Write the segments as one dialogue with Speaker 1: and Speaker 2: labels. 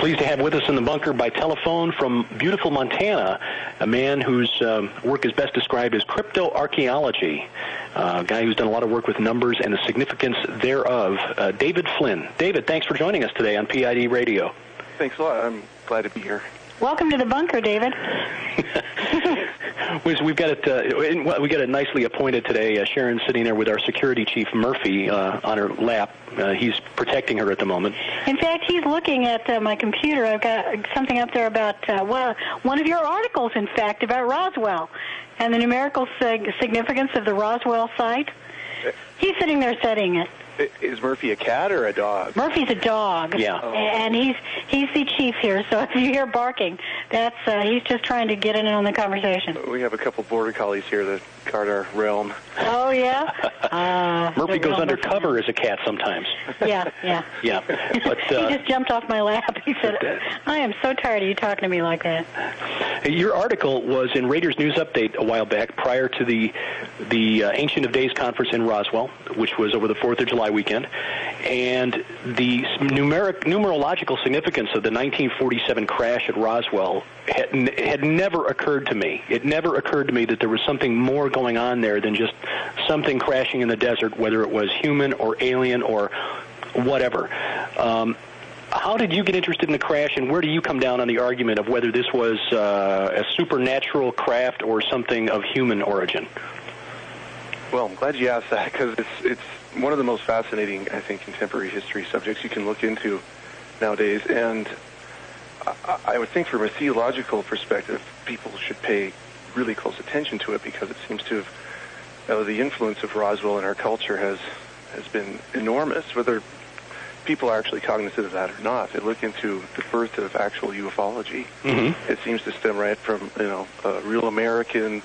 Speaker 1: Pleased to have with us in the bunker by telephone from beautiful Montana, a man whose work is best described as cryptoarchaeology, a guy who's done a lot of work with numbers and the significance thereof, David Flynn. David, thanks for joining us today on P.I.D. Radio.
Speaker 2: Thanks a lot. I'm glad to be here.
Speaker 3: Welcome to the bunker, David.
Speaker 1: We've got it nicely appointed today. Sharon's sitting there with our security chief, Murphy, on her lap. He's protecting her at the moment.
Speaker 3: In fact, he's looking at my computer. I've got something up there about, one of your articles, in fact, about Roswell and the numerical significance of the Roswell site. He's sitting there studying it.
Speaker 2: Is Murphy a cat or a dog?
Speaker 3: Murphy's a dog.
Speaker 1: Yeah.
Speaker 3: And he's the chief here, so if you hear barking, that's he's just trying to get in on the conversation.
Speaker 2: We have a couple border collies here that guard our realm.
Speaker 3: Oh, yeah?
Speaker 1: Murphy goes undercover as a cat sometimes.
Speaker 3: Yeah.
Speaker 1: Yeah. But,
Speaker 3: he just jumped off my lap. He said, I am so tired of you talking to me like that.
Speaker 1: Your article was in Raiders News Update a while back prior to the Ancient of Days conference in Roswell, which was over the 4th of July weekend, and the numerological significance of the 1947 crash at Roswell had never occurred to me. It never occurred to me that there was something more going on there than just something crashing in the desert, whether it was human or alien or whatever. How did you get interested in the crash, and where do you come down on the argument of whether this was a supernatural craft or something of human origin?
Speaker 2: Well, I'm glad you asked that, because it's one of the most fascinating, I think, contemporary history subjects you can look into nowadays. And I would think from a theological perspective, people should pay really close attention to it, because it seems to have, the influence of Roswell in our culture has been enormous, whether people are actually cognizant of that or not. They look into the birth of actual ufology. Mm-hmm. It seems to stem right from, a real American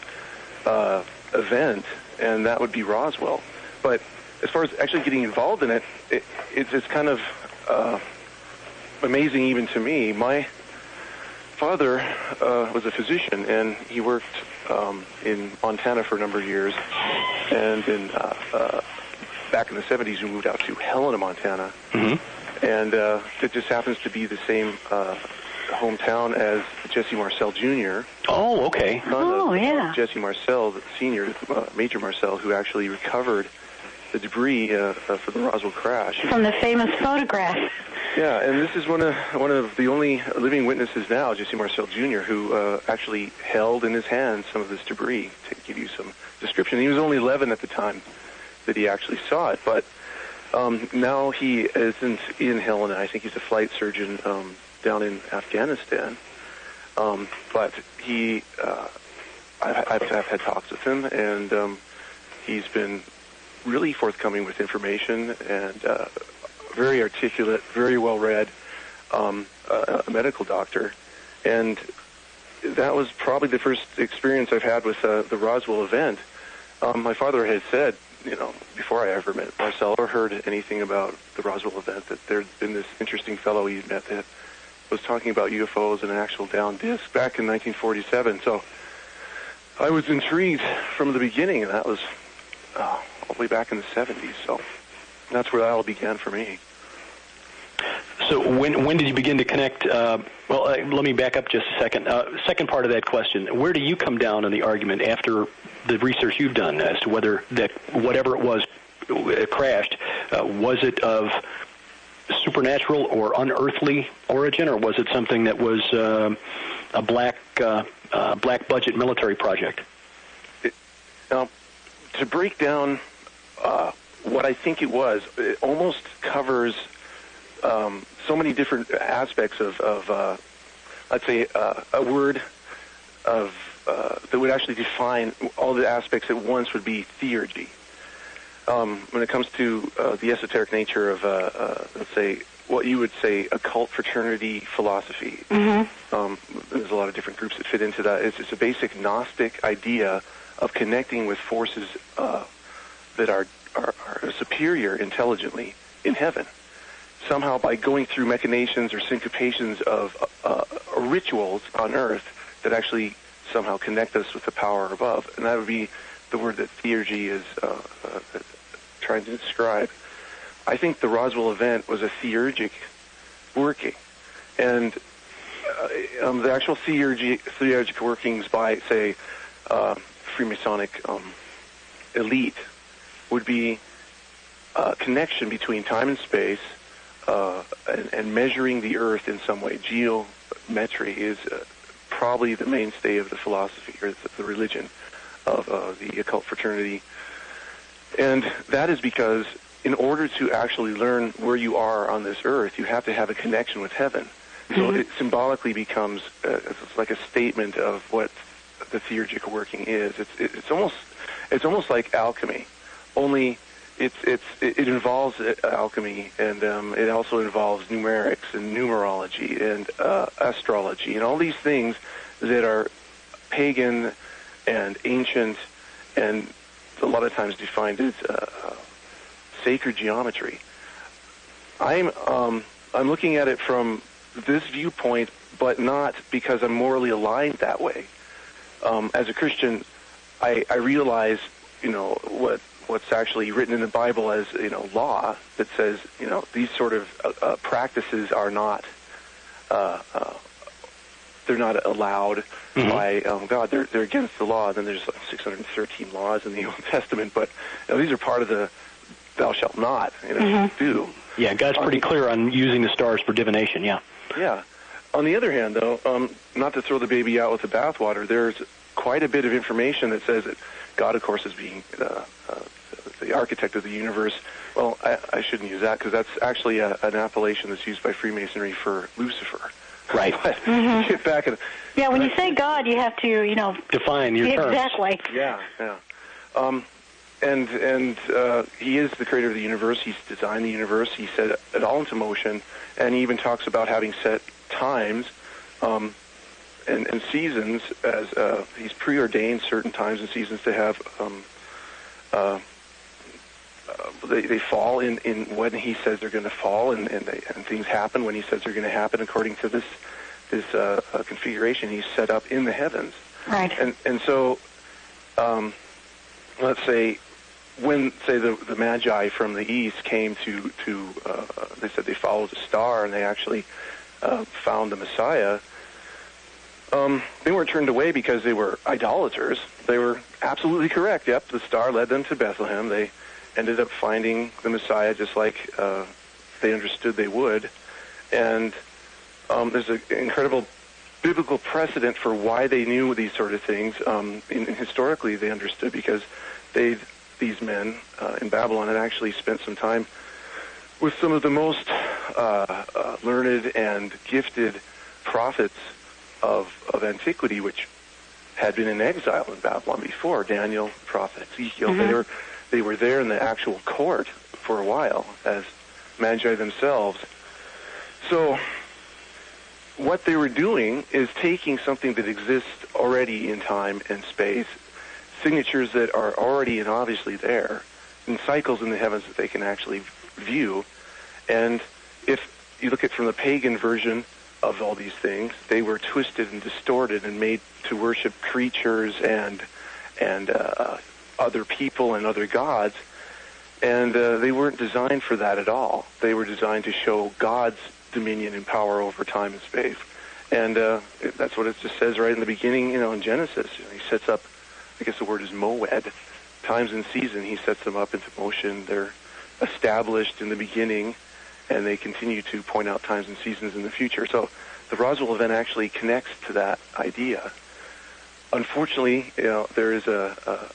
Speaker 2: event, and that would be Roswell. But as far as actually getting involved in it, it's kind of amazing even to me. My father was a physician, and he worked in Montana for a number of years. And back in the 70s, we moved out to Helena, Montana. Mm-hmm. And it just happens to be the same hometown as Jesse Marcel Jr.
Speaker 1: Oh, okay.
Speaker 3: Yeah.
Speaker 2: Jesse Marcel, the senior, Major Marcel, who actually recovered the debris for the Roswell crash.
Speaker 3: From the famous photograph.
Speaker 2: Yeah, and this is one of the only living witnesses now, Jesse Marcel Jr., who actually held in his hands some of this debris, to give you some description. He was only 11 at the time that he actually saw it, but now he isn't in Helena. I think he's a flight surgeon down in Afghanistan. But he, I've had talks with him, and he's been really forthcoming with information, and very articulate, very well-read, a medical doctor. And that was probably the first experience I've had with the Roswell event. My father had said, before I ever met Marcel or heard anything about the Roswell event, that there'd been this interesting fellow he'd met that was talking about UFOs and an actual down disk back in 1947. So I was intrigued from the beginning, and that was all the way back in the 70s. So that's where that all began for me.
Speaker 1: So when did you begin to connect? Let me back up just a second. Second part of that question, where do you come down on the argument after the research you've done as to whether that whatever it was crashed, was it of supernatural or unearthly origin, or was it something that was a black budget military project?
Speaker 2: To break down what I think it was, it almost covers so many different aspects of let's say, a word of that would actually define all the aspects at once would be theurgy. When it comes to the esoteric nature of, let's say, what you would say occult fraternity philosophy, there's a lot of different groups that fit into that. It's a basic Gnostic idea of connecting with forces that are superior intelligently in heaven. Somehow by going through machinations or syncopations of rituals on earth that actually somehow connect us with the power above. And that would be the word that theurgy is trying to describe. I think the Roswell event was a theurgic working. And the actual theurgical workings by, say, Freemasonic elite would be a connection between time and space and measuring the Earth in some way. Geometry is probably the mainstay of the philosophy or the religion of the occult fraternity. And that is because in order to actually learn where you are on this Earth, you have to have a connection with heaven. So it symbolically becomes it's like a statement of what the theurgical working is. It's almost like alchemy, only it involves alchemy, and it also involves numerics and numerology and astrology and all these things that are pagan and ancient and a lot of times defined as sacred geometry. I'm looking at it from this viewpoint, but not because I'm morally aligned that way. As a Christian, I realize, what's actually written in the Bible as, law that says, these sort of practices are not, they're not allowed by God. They're against the law. Then there's like 613 laws in the Old Testament, but these are part of the thou shalt not do.
Speaker 1: Yeah, God's pretty clear on using the stars for divination, yeah.
Speaker 2: Yeah. On the other hand, though, not to throw the baby out with the bathwater, there's quite a bit of information that says that God, of course, is being the architect of the universe. Well, I shouldn't use that because that's actually an appellation that's used by Freemasonry for Lucifer.
Speaker 1: Right.
Speaker 2: But get back and
Speaker 3: when you say God, you have to,
Speaker 1: define your terms.
Speaker 3: Exactly.
Speaker 2: Yeah. And he is the creator of the universe. He's designed the universe. He set it all into motion, and he even talks about having set times and seasons as he's preordained certain times and seasons to have they fall in when he says they're going to fall, and things happen when he says they're going to happen according to this configuration he's set up in the heavens.
Speaker 3: Right.
Speaker 2: And so let's say when the Magi from the east came to they said they followed a star and they actually found the Messiah. They weren't turned away because they were idolaters. They were absolutely correct. Yep, the star led them to Bethlehem. They ended up finding the Messiah just like they understood they would. And there's an incredible biblical precedent for why they knew these sort of things. Historically, they understood because these men in Babylon had actually spent some time with some of the most learned and gifted prophets of antiquity, which had been in exile in Babylon before. Daniel, prophet Ezekiel, they were there in the actual court for a while as Magi themselves. So what they were doing is taking something that exists already in time and space, signatures that are already and obviously there, and cycles in the heavens that they can actually view. And if you look at from the pagan version of all these things, they were twisted and distorted and made to worship creatures and other people and other gods, and they weren't designed for that at all. They were designed to show God's dominion and power over time and space, and that's what it just says right in the beginning. In Genesis, he sets up, I guess the word is moed, times and season. He sets them up into motion. They're established in the beginning, and they continue to point out times and seasons in the future. So the Roswell event actually connects to that idea. Unfortunately, there is a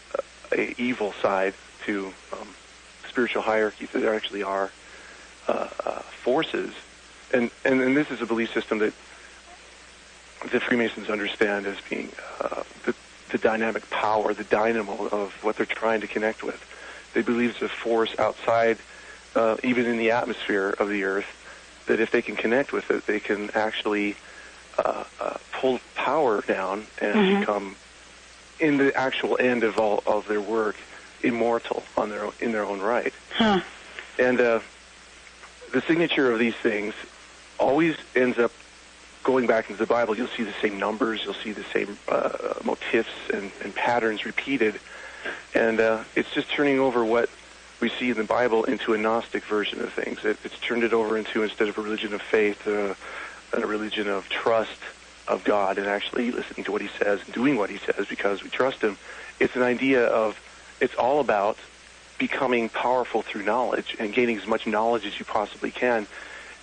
Speaker 2: evil side to spiritual hierarchies. There actually are forces, and this is a belief system that the Freemasons understand as being the dynamic power, the dynamo of what they're trying to connect with. They believe it's a force outside, even in the atmosphere of the Earth, that if they can connect with it, they can actually pull power down and become, in the actual end of all of their work, immortal in their own right. And the signature of these things always ends up going back into the Bible. You'll see the same numbers, you'll see the same motifs and patterns repeated, and it's just turning over what we see in the Bible into a Gnostic version of things. It's turned it over into, instead of a religion of faith, a religion of trust of God and actually listening to what he says and doing what he says because we trust him. It's an idea of, it's all about becoming powerful through knowledge and gaining as much knowledge as you possibly can,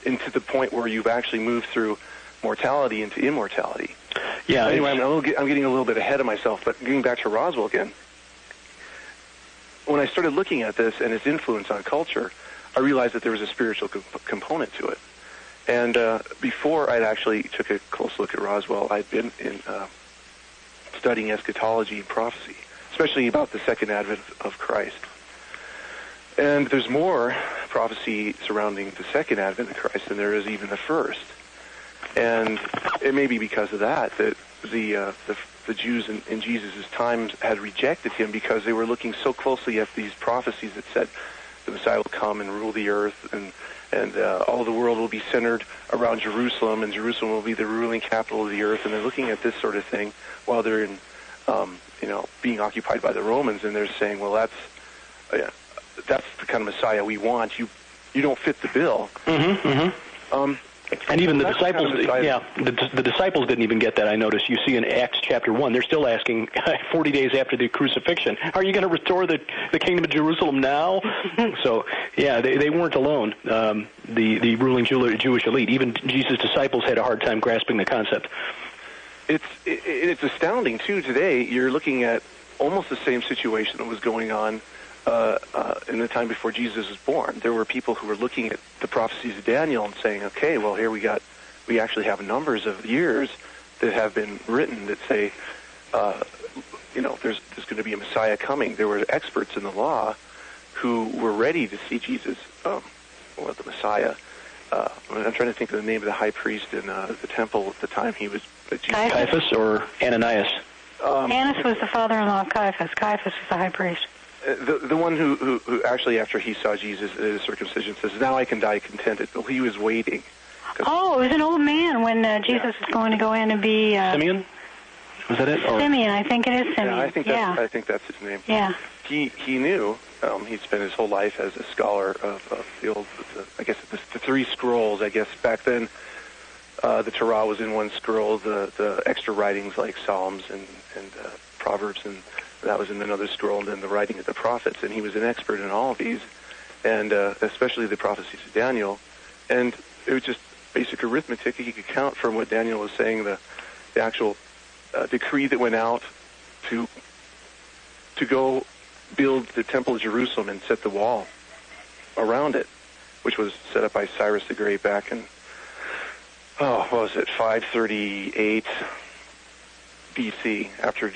Speaker 2: and to the point where you've actually moved through mortality into immortality.
Speaker 1: Yeah.
Speaker 2: Anyway, I'm getting a little bit ahead of myself, but getting back to Roswell again. When I started looking at this and its influence on culture, I realized that there was a spiritual component to it. And before I actually took a close look at Roswell, I'd been in studying eschatology and prophecy, especially about the second advent of Christ. And there's more prophecy surrounding the second advent of Christ than there is even the first. And it may be because of that the Jews in Jesus' times had rejected him because they were looking so closely at these prophecies that said the Messiah will come and rule the earth, and all the world will be centered around Jerusalem, and Jerusalem will be the ruling capital of the earth. And they're looking at this sort of thing while they're in, being occupied by the Romans, and they're saying, well, that's the kind of Messiah we want. You don't fit the bill.
Speaker 1: Mm-hmm, mm-hmm. And even the disciples, the disciples didn't even get that, I noticed. You see in Acts chapter 1, they're still asking, 40 days after the crucifixion, are you going to restore the kingdom of Jerusalem now? So, yeah, they weren't alone, the ruling Jewish elite. Even Jesus' disciples had a hard time grasping the concept.
Speaker 2: It's astounding, too, today. You're looking at almost the same situation that was going on in the time before Jesus was born. There were people who were looking at the prophecies of Daniel and saying, okay, well, here we actually have numbers of years that have been written that say, there's going to be a Messiah coming. There were experts in the law who were ready to see Jesus, the Messiah. I'm trying to think of the name of the high priest in the temple at the time he was Jesus.
Speaker 1: Caiaphas or Ananias?
Speaker 3: Annas was the father-in-law of Caiaphas. Caiaphas was the high priest.
Speaker 2: The one who actually, after he saw Jesus at his circumcision, says, now I can die contented. But he was waiting.
Speaker 3: Oh, it was an old man when Jesus was going to go in and be...
Speaker 1: Simeon? Was that it?
Speaker 3: Simeon, I think it is Simeon.
Speaker 2: Yeah, I think that's his name.
Speaker 3: Yeah.
Speaker 2: He knew. He'd spent his whole life as a scholar of the old, the three scrolls. I guess back then, the Torah was in one scroll. The extra writings like Psalms and Proverbs and that was in another scroll, and then the writing of the prophets. And he was an expert in all of these, and especially the prophecies of Daniel. And it was just basic arithmetic. He could count from what Daniel was saying, the actual decree that went out to go build the Temple of Jerusalem and set the wall around it, which was set up by Cyrus the Great back in, 538 BC, after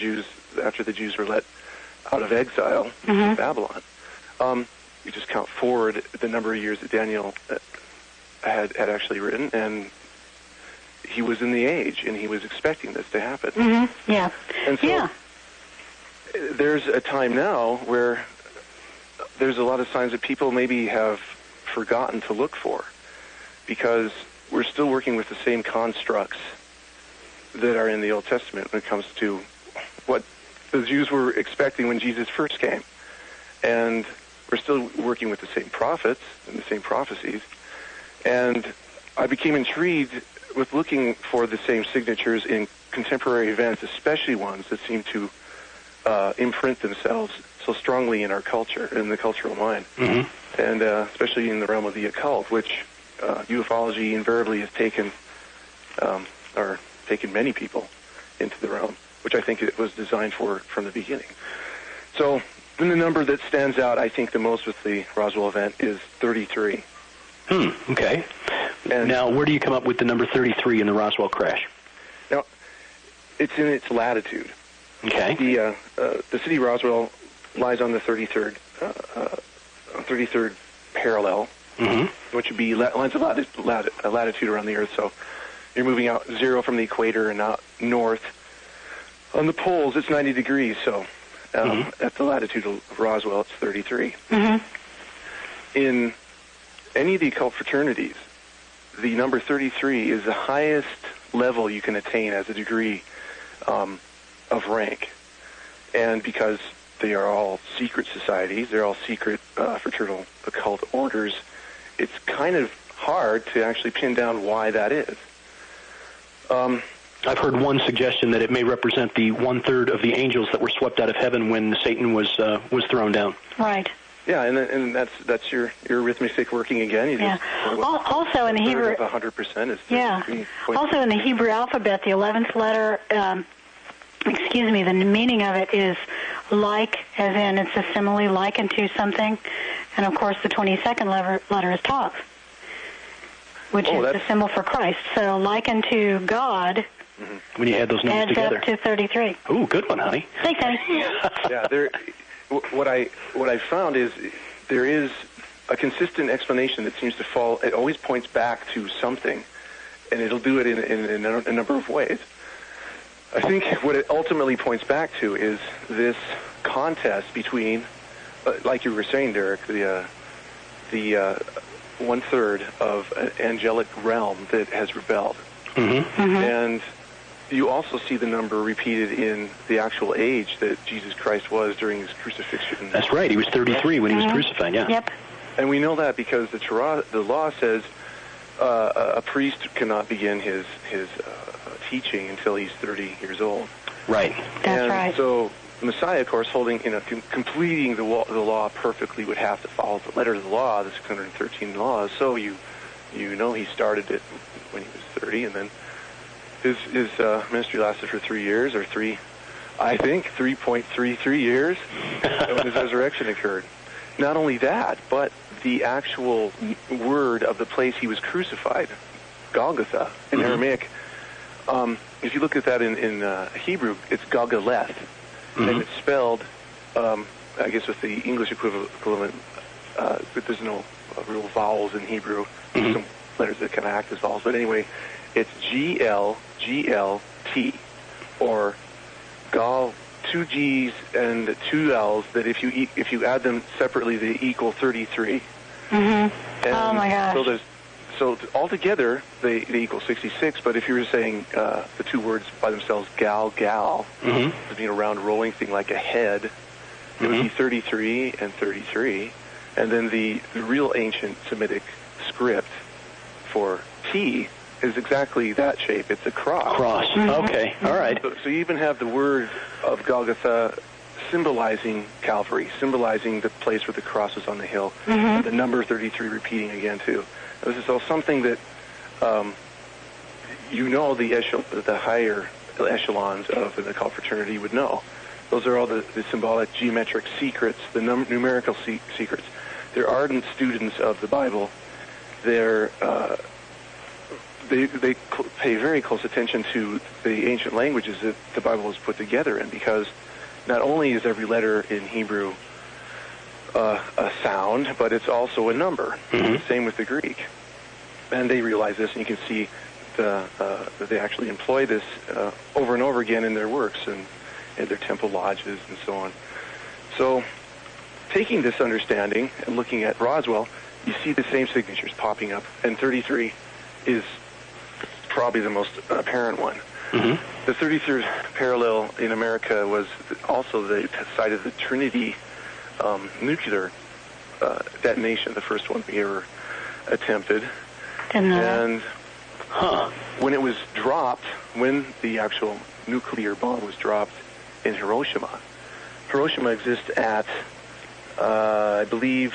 Speaker 2: the Jews were let out of exile in Babylon. You just count forward the number of years that Daniel had actually written, and he was in the age, and he was expecting this to happen.
Speaker 3: Mm-hmm. Yeah.
Speaker 2: And so there's a time now where there's a lot of signs that people maybe have forgotten to look for, because we're still working with the same constructs that are in the Old Testament when it comes to what the Jews were expecting when Jesus first came. And we're still working with the same prophets and the same prophecies. And I became intrigued with looking for the same signatures in contemporary events, especially ones that seem to imprint themselves so strongly in our culture, in the cultural mind. Mm-hmm. And especially in the realm of the occult, which ufology invariably has taken many people into the realm, which I think it was designed for from the beginning. So then the number that stands out, I think, the most with the Roswell event is 33.
Speaker 1: Okay. And now, where do you come up with the number 33 in the Roswell crash?
Speaker 2: Now, it's in its latitude.
Speaker 1: Okay.
Speaker 2: The city of Roswell lies on the 33rd parallel, which would be lines of latitude around the Earth. So you're moving out 0 from the equator and out north. On the poles, it's 90 degrees, so at the latitude of Roswell, it's 33. In any of the occult fraternities, the number 33 is the highest level you can attain as a degree of rank. And because they are all secret societies, they're all secret fraternal occult orders, it's kind of hard to actually pin down why that is.
Speaker 1: I've heard one suggestion that it may represent the 1/3 of the angels that were swept out of heaven when Satan was thrown down.
Speaker 3: Right.
Speaker 2: Yeah, and that's your arithmetic working again. You
Speaker 3: yeah. Also in the Hebrew,
Speaker 2: 100% is.
Speaker 3: Yeah. Also in the Hebrew alphabet, the 11th letter, the meaning of it is like, as in it's a simile, likened to something, and of course the 22nd letter is Tav, which is the symbol for Christ. So likened to God.
Speaker 1: Mm-hmm. When you add those numbers together,
Speaker 3: adds up to 33.
Speaker 1: Ooh, good one, honey.
Speaker 3: Thanks, honey.
Speaker 2: Yeah, what I found is there is a consistent explanation that seems to fall. It always points back to something, and it'll do it in a number of ways. I think what it ultimately points back to is this contest between, like you were saying, Derek, the 1/3 of an angelic realm that has rebelled, and you also see the number repeated in the actual age that Jesus Christ was during his crucifixion.
Speaker 1: That's right. He was 33 when he was crucified. Yeah.
Speaker 3: Yep.
Speaker 2: And we know that because the law says a priest cannot begin his teaching until he's 30 years old.
Speaker 1: Right.
Speaker 3: That's right.
Speaker 2: So the Messiah, of course, completing the law perfectly, would have to follow the letter of the law, the 613 laws. So you know he started it when he was 30, and then his ministry lasted for 3 years, or 3.33 years when his resurrection occurred. Not only that, but the actual word of the place he was crucified, Golgotha, in Aramaic. If you look at that in Hebrew, it's Galgaleth, and it's spelled, I guess with the English equivalent, but there's no real vowels in Hebrew. There's some letters that kind of act as vowels, but anyway, it's GLGLT, or Gal, 2 G's and 2 L's, that if you add them separately, they equal 33.
Speaker 3: Oh my gosh.
Speaker 2: So altogether, they equal 66, but if you were saying the two words by themselves, gal, as being a round rolling thing like a head, it would be 33 and 33. And then the real ancient Semitic script for T is exactly that shape. It's a cross.
Speaker 1: Okay. All right.
Speaker 2: So you even have the word of Golgotha symbolizing Calvary, symbolizing the place where the cross was on the hill, and the number 33 repeating again, too. This is all something that, the higher echelons of the occult fraternity would know. Those are all the symbolic, geometric secrets, the numerical secrets. They're ardent students of the Bible. They pay very close attention to the ancient languages that the Bible was put together in, because not only is every letter in Hebrew a sound, but it's also a number. Same with the Greek. And they realize this, and you can see that they actually employ this over and over again in their works and in their temple lodges and so on. So taking this understanding and looking at Roswell, you see the same signatures popping up, and 33 is probably the most apparent one. The 33rd parallel in America was also the site of the Trinity nuclear detonation, the first one we ever attempted. And when it was dropped, when the actual nuclear bomb was dropped in Hiroshima exists at, I believe,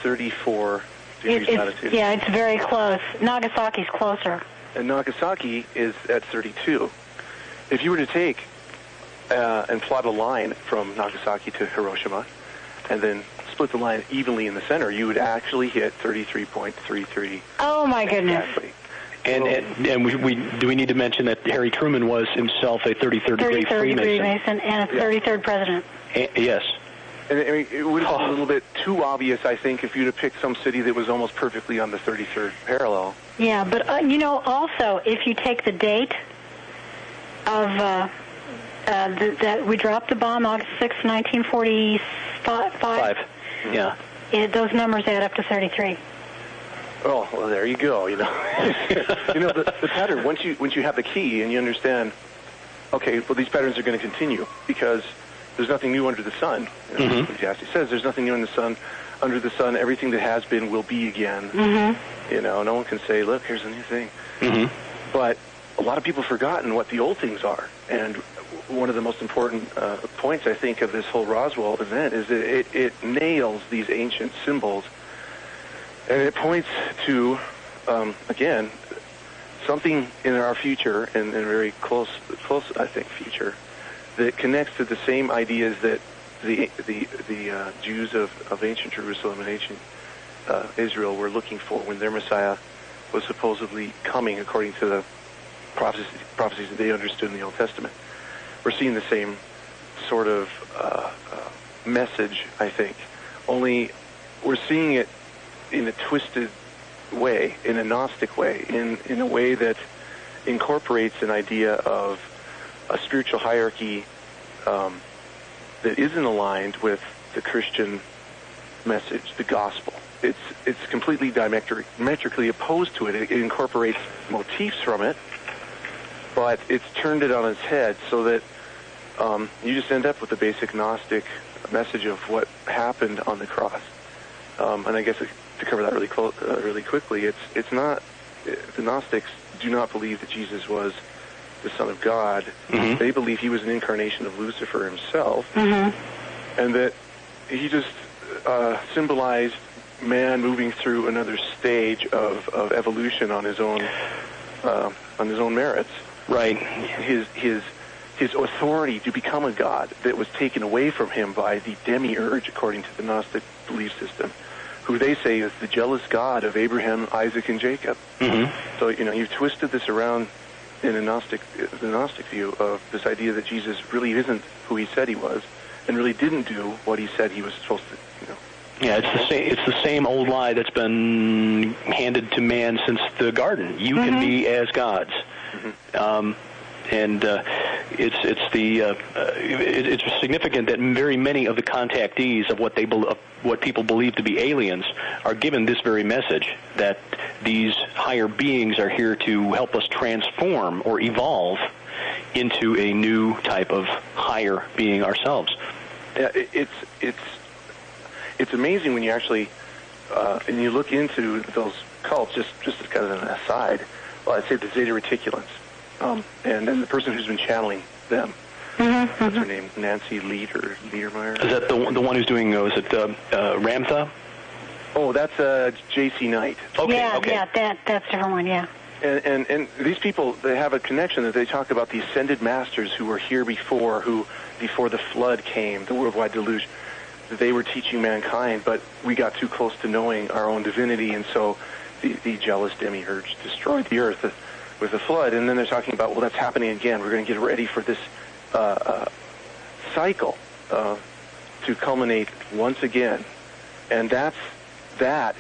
Speaker 2: 34 degrees latitude.
Speaker 3: Yeah, it's very close. Nagasaki's closer.
Speaker 2: And Nagasaki is at 32. If you were to take and plot a line from Nagasaki to Hiroshima, and then split the line evenly in the center, you would actually hit 33.33.
Speaker 3: Oh my goodness!
Speaker 2: Exactly.
Speaker 1: And do we need to mention that Harry Truman was himself a 33rd degree Freemason
Speaker 3: and a 33rd president?
Speaker 1: Yes.
Speaker 2: And I mean, it would have been a little bit too obvious, I think, if you'd have picked some city that was almost perfectly on the 33rd parallel.
Speaker 3: Yeah, but also if you take the date of that we dropped the bomb August 6, 1945.
Speaker 1: Yeah.
Speaker 3: Those numbers add up to 33.
Speaker 2: Oh, well, there you go. The pattern. Once you have the key and you understand, okay, well, these patterns are going to continue because there's nothing new under the sun. Ecclesiastes says there's nothing new under the sun. Everything that has been will be again. No one can say, look, here's a new thing. But a lot of people have forgotten what the old things are. And one of the most important points, I think, of this whole Roswell event is that it nails these ancient symbols, and it points to, again, something in our future, and a very close, I think, future, that connects to the same ideas that the Jews of ancient Jerusalem and ancient Israel were looking for when their Messiah was supposedly coming, according to the prophecies that they understood in the Old Testament. We're seeing the same sort of message, I think, only we're seeing it in a twisted way, in a Gnostic way, in a way that incorporates an idea of a spiritual hierarchy that isn't aligned with the Christian message, the gospel. It's completely diametrically opposed to it. It incorporates motifs from it, but it's turned it on its head so that you just end up with the basic Gnostic message of what happened on the cross. And I guess to cover that really quickly, it's not, the Gnostics do not believe that Jesus was the Son of God. Mm-hmm. They believe he was an incarnation of Lucifer himself, mm-hmm. and that he just symbolized man moving through another stage of evolution on his own merits.
Speaker 1: Right.
Speaker 2: His authority to become a god that was taken away from him by the demiurge, according to the Gnostic belief system, who they say is the jealous God of Abraham, Isaac, and Jacob. Mm-hmm. So, you've twisted this around in the Gnostic view of this idea that Jesus really isn't who he said he was, and really didn't do what he said he was supposed to,
Speaker 1: Yeah, it's the same old lie that's been handed to man since the garden. You mm-hmm. can be as gods. Mm-hmm. It's significant that very many of the contactees of what people believe to be aliens are given this very message, that these higher beings are here to help us transform or evolve into a new type of higher being ourselves.
Speaker 2: Yeah, it's amazing when you actually and you look into those cults. Just as kind of an aside, well, I'd say the Zeta Reticulans. And then the person who's been channeling them, mm-hmm. what's her name? Nancy Liedermeyer?
Speaker 1: Is that the one who's doing, is it Ramtha?
Speaker 2: Oh, that's J.C. Knight.
Speaker 1: Okay,
Speaker 3: yeah,
Speaker 1: okay.
Speaker 3: Yeah, that's different one, yeah.
Speaker 2: And these people, they have a connection that they talk about the ascended masters who were here before the flood came, the worldwide deluge. They were teaching mankind, but we got too close to knowing our own divinity, and so the jealous demiurge destroyed the earth with the flood. And then they're talking about, well, that's happening again. We're going to get ready for this cycle to culminate once again. And that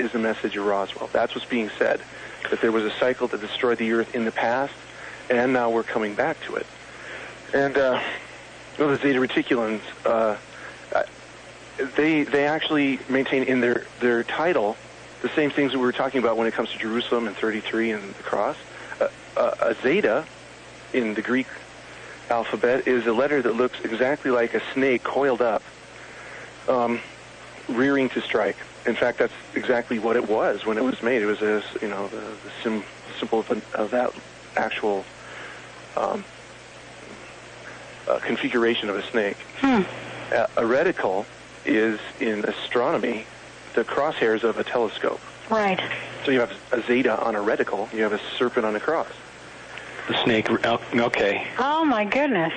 Speaker 2: is the message of Roswell. That's what's being said, that there was a cycle that destroyed the earth in the past, and now we're coming back to it. And the Zeta Reticulans, they actually maintain in their title the same things that we were talking about when it comes to Jerusalem and 33 and the cross. A zeta in the Greek alphabet is a letter that looks exactly like a snake coiled up, rearing to strike. In fact, that's exactly what it was when it was made. It was the symbol of that actual configuration of a snake. A reticle is, in astronomy, the crosshairs of a telescope.
Speaker 3: Right.
Speaker 2: So you have a zeta on a reticle, you have a serpent on a cross.
Speaker 1: The snake, okay.
Speaker 3: Oh, my goodness.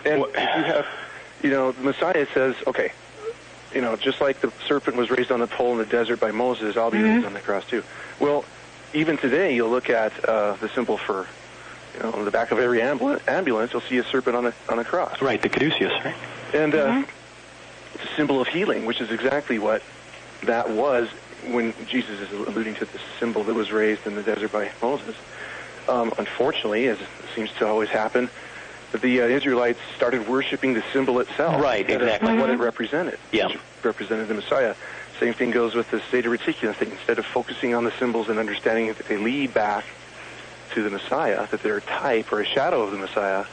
Speaker 2: And you have, the Messiah says, okay, just like the serpent was raised on the pole in the desert by Moses, I'll be mm-hmm. raised on the cross too. Well, even today, you'll look at the symbol for, on the back of every ambulance, you'll see a serpent on a cross.
Speaker 1: Right, the caduceus, right?
Speaker 2: And mm-hmm. It's a symbol of healing, which is exactly what that was when Jesus is alluding to the symbol that was raised in the desert by Moses. Unfortunately, as it seems to always happen, the Israelites started worshiping the symbol itself.
Speaker 1: Right, exactly.
Speaker 2: Of what it represented.
Speaker 1: Yeah.
Speaker 2: Which represented the Messiah. Same thing goes with the Zeta Reticulans thing. Instead of focusing on the symbols and understanding that they lead back to the Messiah, that they're a type or a shadow of the Messiah,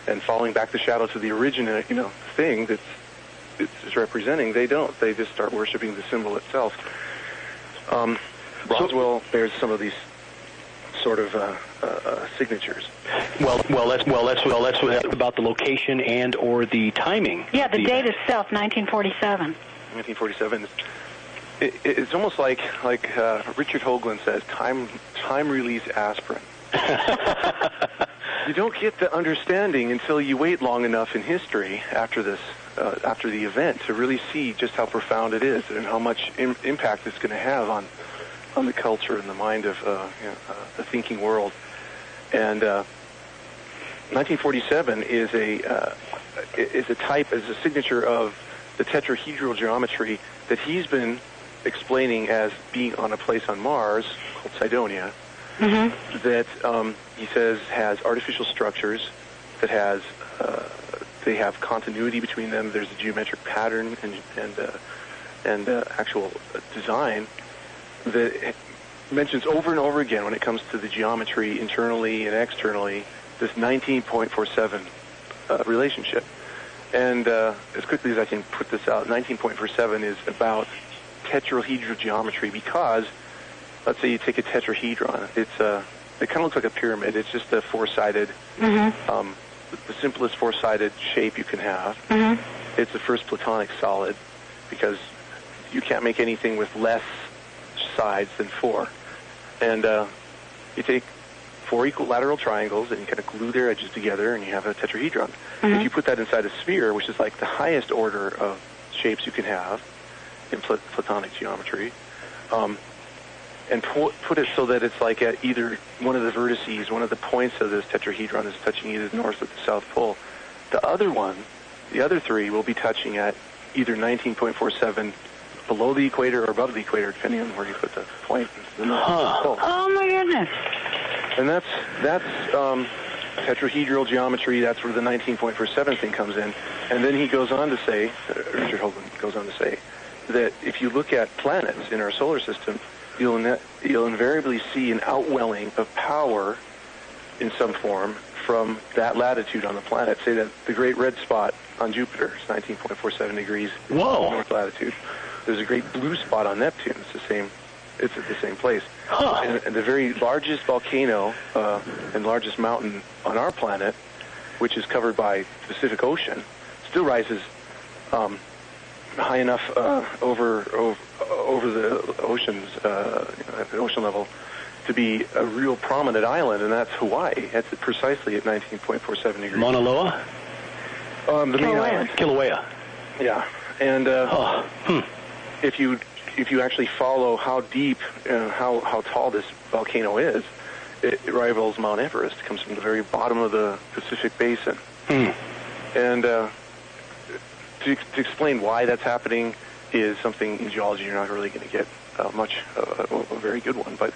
Speaker 2: and falling back the shadow to the original, thing that it's representing, they don't. They just start worshiping the symbol itself. Roswell bears some of these sort of signatures.
Speaker 1: Well, that's about the location and or the timing.
Speaker 3: Yeah, the date itself, 1947.
Speaker 2: 1947. It's almost like Richard Hoagland says, time release aspirin. You don't get the understanding until you wait long enough in history after the event to really see just how profound it is and how much impact it's going to have on the culture and the mind of the thinking world. And 1947 is a signature of the tetrahedral geometry that he's been explaining as being on a place on Mars called Cydonia. Mm-hmm. That he says has artificial structures that has they have continuity between them. There's a geometric pattern and actual design that mentions over and over again when it comes to the geometry internally and externally this 19.47 relationship. And as quickly as I can put this out, 19.47 is about tetrahedral geometry because let's say you take a tetrahedron. It kind of looks like a pyramid. It's just a four-sided, the simplest four-sided shape you can have. Mm-hmm. It's the first platonic solid because you can't make anything with less sides than four. And you take four equilateral triangles and you kind of glue their edges together and you have a tetrahedron. Mm-hmm. If you put that inside a sphere, which is like the highest order of shapes you can have in platonic geometry, and put it so that it's like at either one of the vertices, one of the points of this tetrahedron is touching either the north or the south pole. The other three will be touching at either 19.47 below the equator or above the equator, depending on where you put the point.
Speaker 3: Oh my goodness!
Speaker 2: And that's tetrahedral geometry. That's where the 19.47 thing comes in. And then he goes on to say, Richard Hoagland goes on to say, that if you look at planets in our solar system, you'll invariably see an outwelling of power in some form from that latitude on the planet. Say that the great red spot on Jupiter is 19.47 degrees north latitude. There's a great blue spot on Neptune. It's at the same place. Huh. And the very largest volcano and largest mountain on our planet, which is covered by the Pacific Ocean, still rises high enough over the oceans, at the ocean level, to be a real prominent island, and that's Hawaii. That's precisely at 19.47 degrees.
Speaker 1: Mauna Loa?
Speaker 2: The main island.
Speaker 1: Kilauea.
Speaker 2: Yeah, and if you actually follow how deep and how tall this volcano is, it rivals Mount Everest. It comes from the very bottom of the Pacific Basin. And to explain why that's happening is something in geology you're not really going to get a very good one. But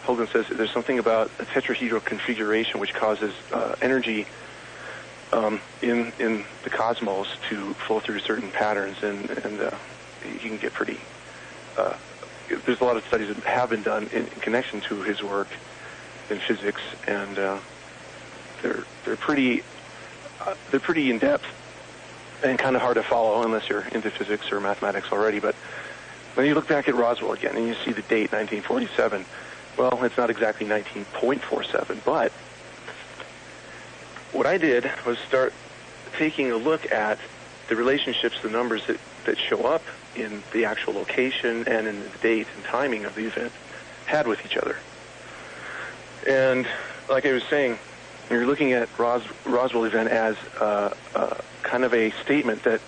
Speaker 2: Hoagland says there's something about a tetrahedral configuration which causes energy in the cosmos to flow through certain patterns, and you can get pretty. There's a lot of studies that have been done in connection to his work in physics, and they're pretty in depth and kind of hard to follow unless you're into physics or mathematics already. But when you look back at Roswell again and you see the date 1947, well, it's not exactly 19.47, but what I did was start taking a look at the relationships, the numbers that show up in the actual location and in the date and timing of the event had with each other. And like I was saying, you're looking at Roswell event as kind of a statement that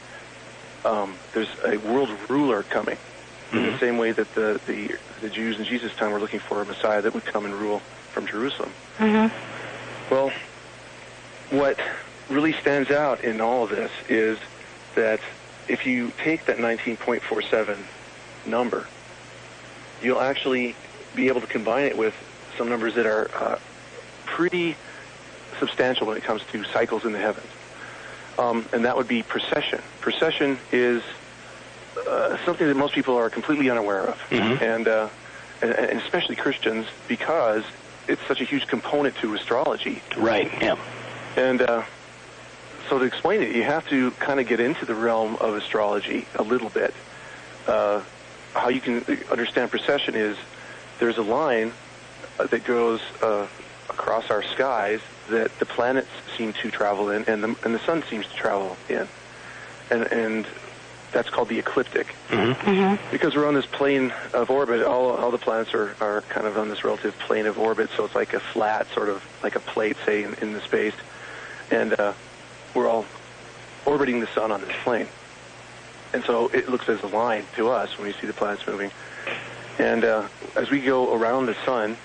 Speaker 2: there's a world ruler coming, in the same way that the Jews in Jesus' time were looking for a Messiah that would come and rule from Jerusalem. Mm-hmm. Well, what really stands out in all of this is that if you take that 19.47 number, you'll actually be able to combine it with some numbers that are pretty substantial when it comes to cycles in the heavens. And that would be precession. Precession is something that most people are completely unaware of, and especially Christians, because it's such a huge component to astrology.
Speaker 1: Right, yeah.
Speaker 2: And so to explain it, you have to kind of get into the realm of astrology a little bit. How you can understand precession is there's a line that goes across our skies that the planets seem to travel in, and the sun seems to travel in, and that's called the ecliptic. Because we're on this plane of orbit, all the planets are kind of on this relative plane of orbit, so it's like a flat, sort of like a plate, say, in the space, and we're all orbiting the sun on this plane. And so it looks as a line to us when we see the planets moving. And as we go around the sun,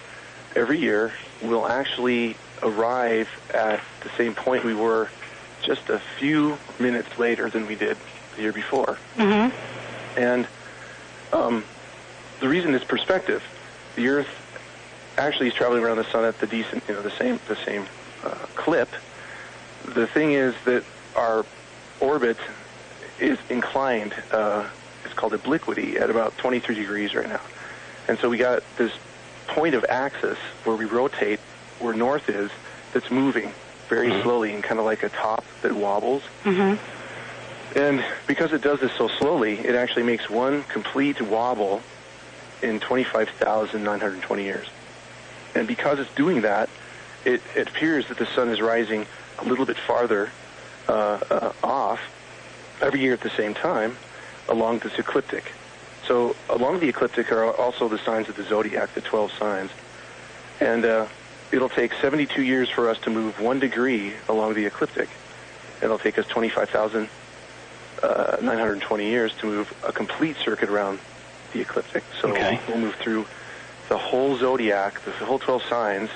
Speaker 2: every year we'll actually arrive at the same point we were just a few minutes later than we did the year before. And the reason is perspective. The Earth actually is traveling around the sun at the same clip. The thing is that our orbit is inclined. It's called obliquity at about 23 degrees right now. And so we got this point of axis where we rotate, where north is, that's moving very slowly and kind of like a top that wobbles. And because it does this so slowly, it actually makes one complete wobble in 25,920 years. And because it's doing that, it appears that the sun is rising a little bit farther off every year at the same time along this ecliptic. So along the ecliptic are also the signs of the zodiac, the 12 signs. And it'll take 72 years for us to move 1 degree along the ecliptic. It'll take us 25,920 years to move a complete circuit around the ecliptic. So we'll move through the whole zodiac, the whole 12 signs,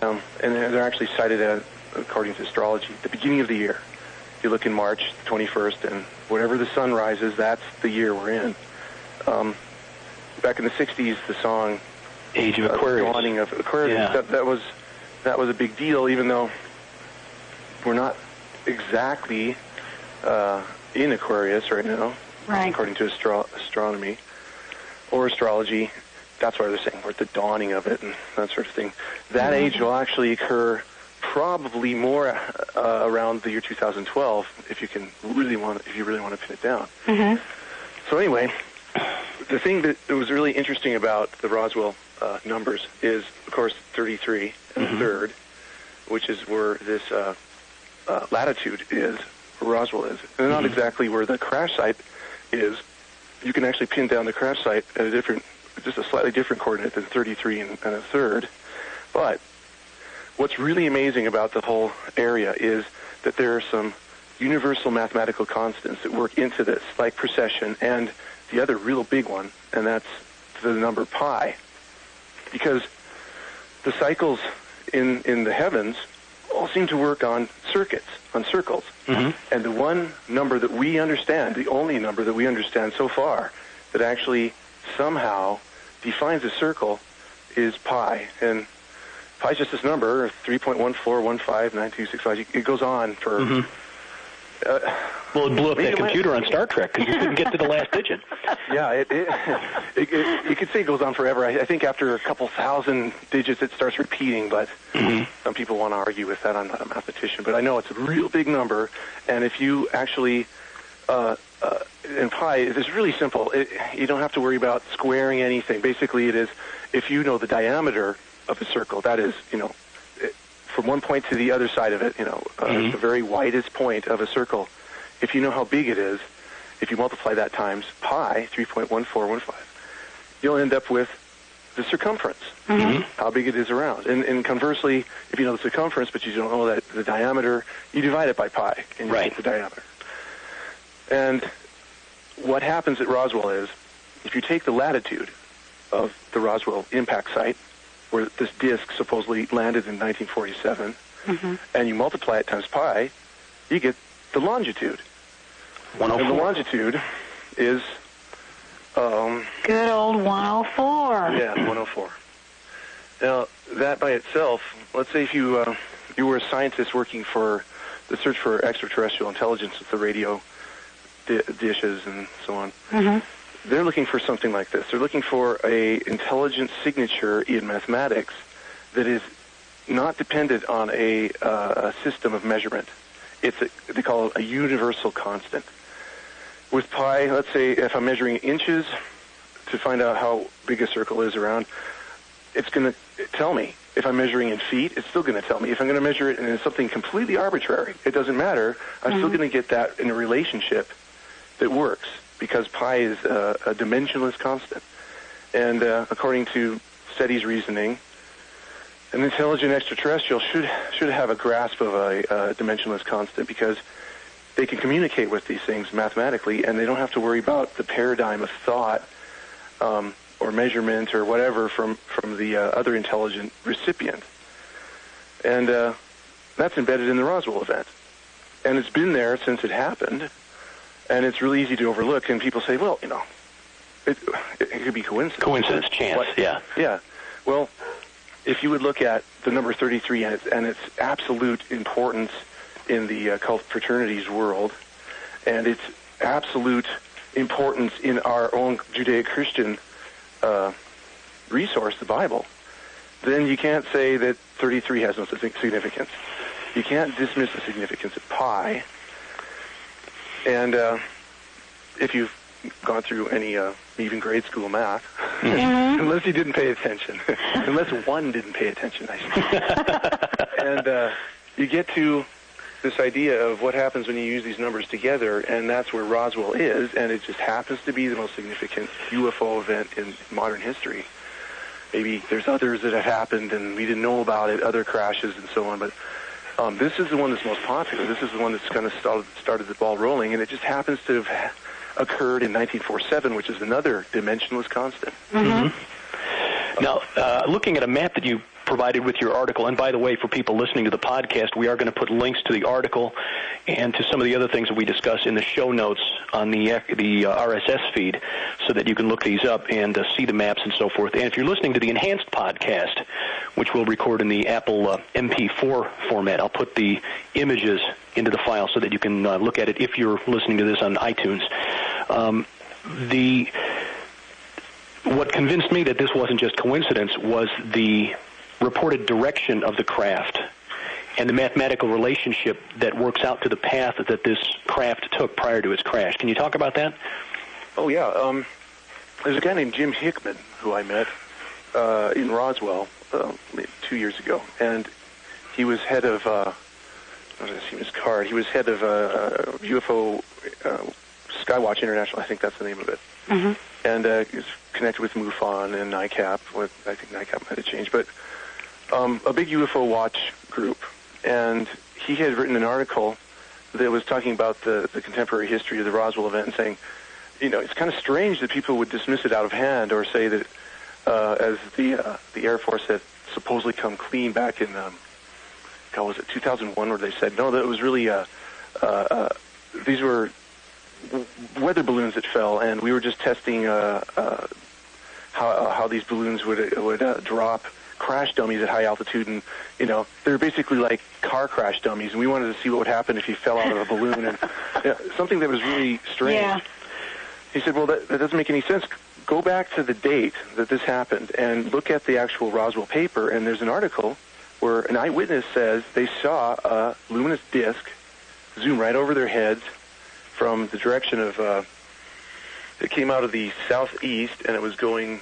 Speaker 2: and they're actually cited as, according to astrology, the beginning of the year. You look in March, the 21st, and whenever the sun rises, that's the year we're in. Back in the 60s, the song
Speaker 1: Age of Aquarius.
Speaker 2: The Dawning of Aquarius, that was a big deal, even though we're not exactly in Aquarius right now, according to astronomy or astrology. That's why they're saying we're at the dawning of it and that sort of thing. That age will actually occur probably more around the year 2012, if you really want to pin it down. So anyway, the thing that was really interesting about the Roswell numbers is, of course, 33 and a third, which is where this latitude is, where Roswell is, and not exactly where the crash site is. You can actually pin down the crash site at just a slightly different coordinate than 33 and a third. But what's really amazing about the whole area is that there are some universal mathematical constants that work into this, like precession, and the other real big one, and that's the number pi. Because the cycles in the heavens all seem to work on circles. And the one number that we understand, the only number that we understand so far, that actually somehow defines a circle is pi. And pi is just this number, 3.14159265. It goes on for...
Speaker 1: well, it blew up that computer on Star Trek because you couldn't get to the last digit.
Speaker 2: Yeah, you could say it goes on forever. I think after a couple thousand digits it starts repeating, but some people want to argue with that. I'm not a mathematician, but I know it's a real big number, and if you actually... and pi is really simple. You don't have to worry about squaring anything. Basically, it is, if you know the diameter of a circle, that is, from one point to the other side of it, the very widest point of a circle, if you know how big it is, if you multiply that times pi, 3.1415, you'll end up with the circumference, how big it is around. And conversely, if you know the circumference, but you don't know the diameter, you divide it by pi, and you get the diameter. And what happens at Roswell is, if you take the latitude of the Roswell impact site, where this disk supposedly landed in 1947, and you multiply it times pi, you get the longitude. 104. And the longitude is...
Speaker 3: good old 104.
Speaker 2: Yeah, 104. Now, that by itself, let's say if you were a scientist working for the search for extraterrestrial intelligence with the radio dishes and so on, they're looking for something like this. They're looking for a intelligent signature in mathematics that is not dependent on a system of measurement. They call it a universal constant. With pi, let's say if I'm measuring inches to find out how big a circle is around, it's going to tell me. If I'm measuring in feet, it's still going to tell me. If I'm going to measure it in something completely arbitrary, it doesn't matter. I'm still going to get that in a relationship that works, because pi is a dimensionless constant. And according to SETI's reasoning, an intelligent extraterrestrial should have a grasp of a dimensionless constant, because they can communicate with these things mathematically, and they don't have to worry about the paradigm of thought or measurement or whatever from the other intelligent recipient. And that's embedded in the Roswell event. And it's been there since it happened, and it's really easy to overlook. And people say, well, it could be coincidence.
Speaker 1: Coincidence, chance, yeah.
Speaker 2: Yeah. Well, if you would look at the number 33 and its absolute importance in the occult fraternities world, and its absolute importance in our own Judeo-Christian resource, the Bible, then you can't say that 33 has no significance. You can't dismiss the significance of pi. And if you've gone through any even grade school math, unless you didn't pay attention, unless one didn't pay attention, I should say. And you get to this idea of what happens when you use these numbers together, and that's where Roswell is, and it just happens to be the most significant UFO event in modern history. Maybe there's others that have happened and we didn't know about it, other crashes and so on, but this is the one that's most popular. This is the one that's kind of started the ball rolling, and it just happens to have occurred in 1947, which is another dimensionless constant.
Speaker 1: Now, looking at a map that you provided with your article, and by the way, for people listening to the podcast, we are going to put links to the article and to some of the other things that we discuss in the show notes on the RSS feed, so that you can look these up and see the maps and so forth. And if you're listening to the enhanced podcast, which we'll record in the Apple MP4 format, I'll put the images into the file so that you can look at it if you're listening to this on iTunes. What convinced me that this wasn't just coincidence was the reported direction of the craft and the mathematical relationship that works out to the path that this craft took prior to its crash. Can you talk about that?
Speaker 2: Oh, yeah. There's a guy named Jim Hickman who I met in Roswell 2 years ago, and he was head of, I was see his card, he was head of UFO Skywatch International, I think that's the name of it. And he was connected with MUFON and NICAP. I think NICAP might have changed, but a big UFO watch group. And he had written an article that was talking about the contemporary history of the Roswell event and saying, it's kind of strange that people would dismiss it out of hand or say that, as the Air Force had supposedly come clean back in, 2001, where they said, no, that was really, these were weather balloons that fell, and we were just testing how these balloons would drop crash dummies at high altitude, and they're basically like car crash dummies, and we wanted to see what would happen if you fell out of a balloon, and something that was really strange.
Speaker 3: Yeah.
Speaker 2: He said, well, that doesn't make any sense. Go back to the date that this happened and look at the actual Roswell paper, and there's an article where an eyewitness says they saw a luminous disc zoom right over their heads from the direction of, it came out of the southeast, and it was going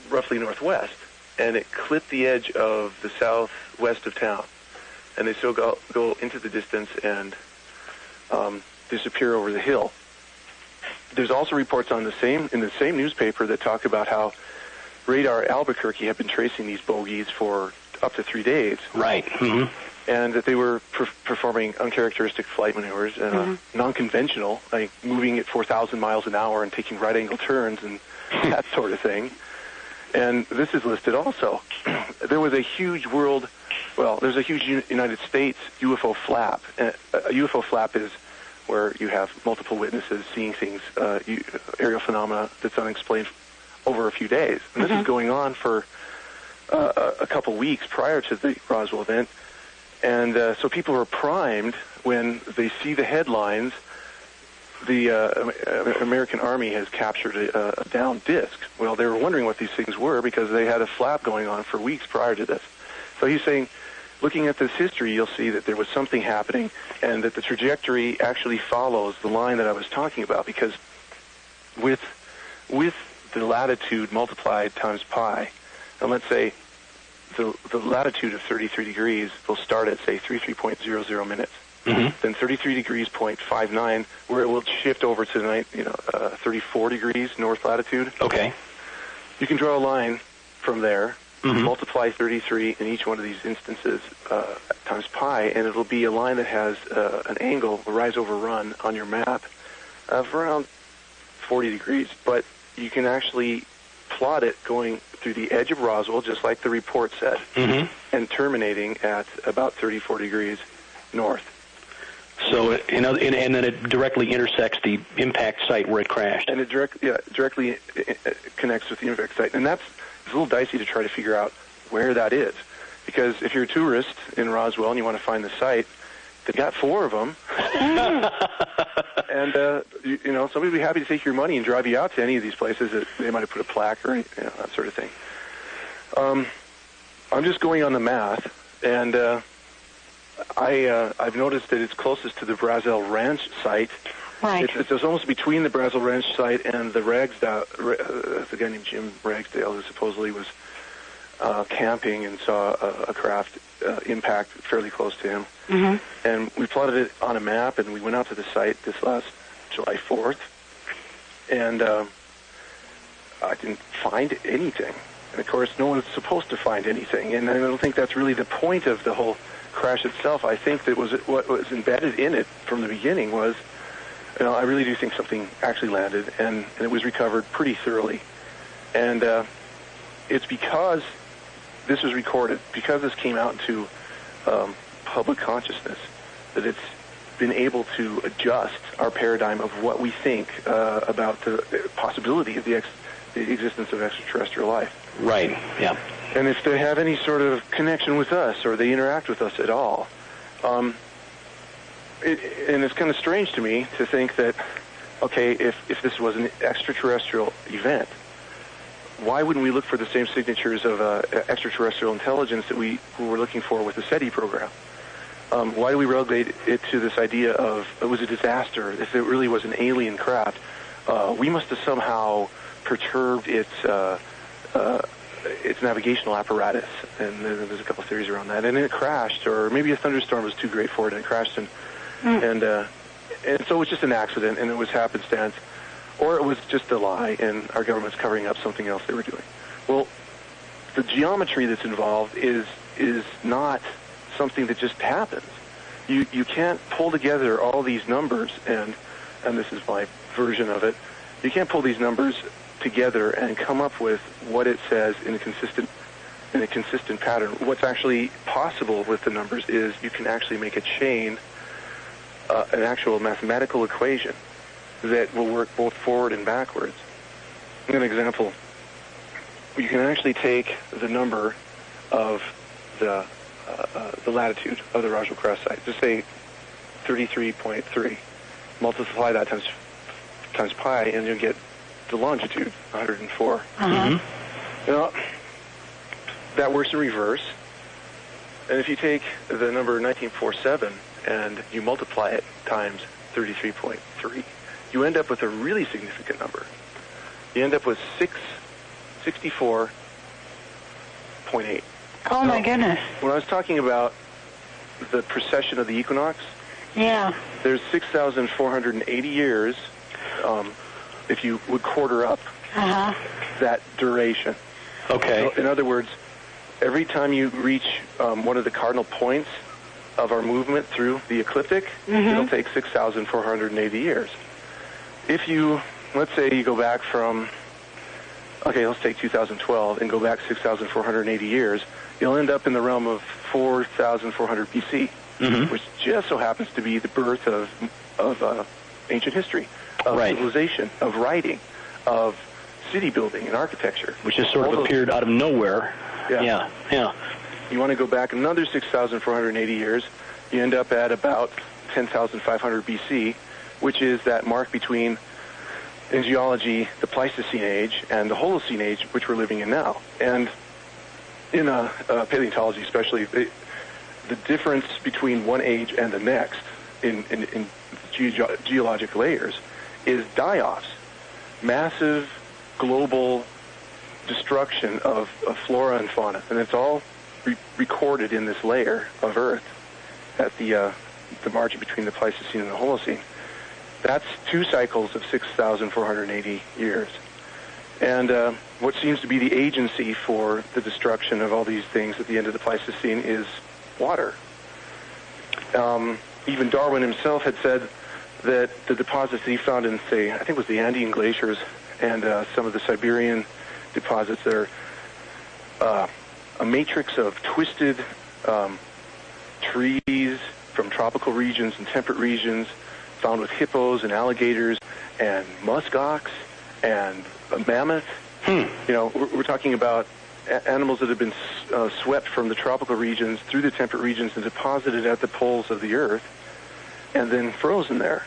Speaker 2: roughly northwest, and it clipped the edge of the southwest of town, and they still go into the distance and disappear over the hill. There's also reports in the same newspaper that talk about how Radar Albuquerque had been tracing these bogies for up to 3 days.
Speaker 1: Right.
Speaker 2: And that they were performing uncharacteristic flight maneuvers, non-conventional, like moving at 4,000 miles an hour and taking right-angle turns and that sort of thing. And this is listed also. There was a huge there's a huge United States UFO flap. A UFO flap is where you have multiple witnesses seeing things, aerial phenomena that's unexplained over a few days. And this is going on for a couple weeks prior to the Roswell event. And so people are primed when they see the headlines, the American Army has captured a downed disc. Well, they were wondering what these things were because they had a flap going on for weeks prior to this. So he's saying, looking at this history, you'll see that there was something happening and that the trajectory actually follows the line that I was talking about, because with the latitude multiplied times pi, And let's say the latitude of 33 degrees will start at, say, 33.00 minutes.
Speaker 1: Mm-hmm.
Speaker 2: Then 33 degrees, 0.59, where it will shift over to 34 degrees north latitude.
Speaker 1: Okay.
Speaker 2: You can draw a line from there,
Speaker 1: mm-hmm.
Speaker 2: multiply 33 in each one of these instances times pi, and it'll be a line that has an angle, a rise over run, on your map of around 40 degrees. But you can actually plot it going through the edge of Roswell, just like the report said,
Speaker 1: mm-hmm.
Speaker 2: and terminating at about 34 degrees north.
Speaker 1: So, and then it directly intersects the impact site where it crashed.
Speaker 2: And it directly connects with the impact site. And it's a little dicey to try to figure out where that is. Because if you're a tourist in Roswell and you want to find the site, they've got 4 of them. And, somebody would be happy to take your money and drive you out to any of these places that they might have put a plaque or that sort of thing. I'm just going on the math, and I've noticed that it's closest to the Brazil Ranch site.
Speaker 3: Right.
Speaker 2: It's almost between the Brazil Ranch site and the Ragsdale. There's a guy named Jim Ragsdale who supposedly was camping and saw a craft impact fairly close to him.
Speaker 3: Mm-hmm.
Speaker 2: And we plotted it on a map, and we went out to the site this last July 4th, and I didn't find anything. And, of course, no one's supposed to find anything, and I don't think that's really the point of the whole crash itself. I think that what was embedded in it from the beginning was, I really do think something actually landed, and it was recovered pretty thoroughly. And it's because this was recorded, because this came out into public consciousness, that it's been able to adjust our paradigm of what we think about the possibility of the existence of extraterrestrial life.
Speaker 1: Right, yeah.
Speaker 2: And if they have any sort of connection with us or they interact with us at all. And it's kind of strange to me to think that, okay, if this was an extraterrestrial event, why wouldn't we look for the same signatures of extraterrestrial intelligence that we were looking for with the SETI program? Why do we relegate it to this idea of it was a disaster? If it really was an alien craft, we must have somehow perturbed its navigational apparatus, and there's a couple of theories around that. And it crashed, or maybe a thunderstorm was too great for it, and it crashed, and so it was just an accident, and it was happenstance, or it was just a lie, and our government's covering up something else they were doing. Well, the geometry that's involved is not something that just happens. You can't pull together all these numbers, and this is my version of it. You can't pull these numbers together and come up with what it says in a consistent pattern. What's actually possible with the numbers is you can actually make a chain, an actual mathematical equation that will work both forward and backwards. An example: you can actually take the number of the latitude of the Roswell crash site, just say 33.3, multiply that times pi, and you'll get the longitude, 104.
Speaker 3: Uh-huh.
Speaker 2: That works in reverse. And if you take the number 1947 and you multiply it times 33.3, you end up with a really significant number. You end up with 664.8.
Speaker 3: Oh, my goodness.
Speaker 2: When I was talking about the precession of the equinox, there's 6,480 years if you would quarter up that duration.
Speaker 1: Okay.
Speaker 2: So, in other words, every time you reach one of the cardinal points of our movement through the ecliptic, it'll take 6,480 years. If you, let's say you go back from, let's take 2012 and go back 6,480 years, you'll end up in the realm of 4,400 BC, which just so happens to be the birth of ancient history, of civilization, of writing, of city building and architecture.
Speaker 1: Which has sort of appeared out of nowhere. Yeah.
Speaker 2: You want to go back another 6,480 years, you end up at about 10,500 BC, which is that mark between, in geology, the Pleistocene age and the Holocene age, which we're living in now. And in paleontology especially, the difference between one age and the next in geologic layers is die-offs, massive global destruction of flora and fauna, and it's all recorded in this layer of Earth at the margin between the Pleistocene and the Holocene. That's 2 cycles of 6,480 years. And what seems to be the agency for the destruction of all these things at the end of the Pleistocene is water. Even Darwin himself had said that the deposits that he found in, say, I think it was the Andean glaciers and some of the Siberian deposits that are a matrix of twisted trees from tropical regions and temperate regions found with hippos and alligators and muskox and mammoth. You know, we're talking about animals that have been swept from the tropical regions through the temperate regions and deposited at the poles of the Earth and then frozen there.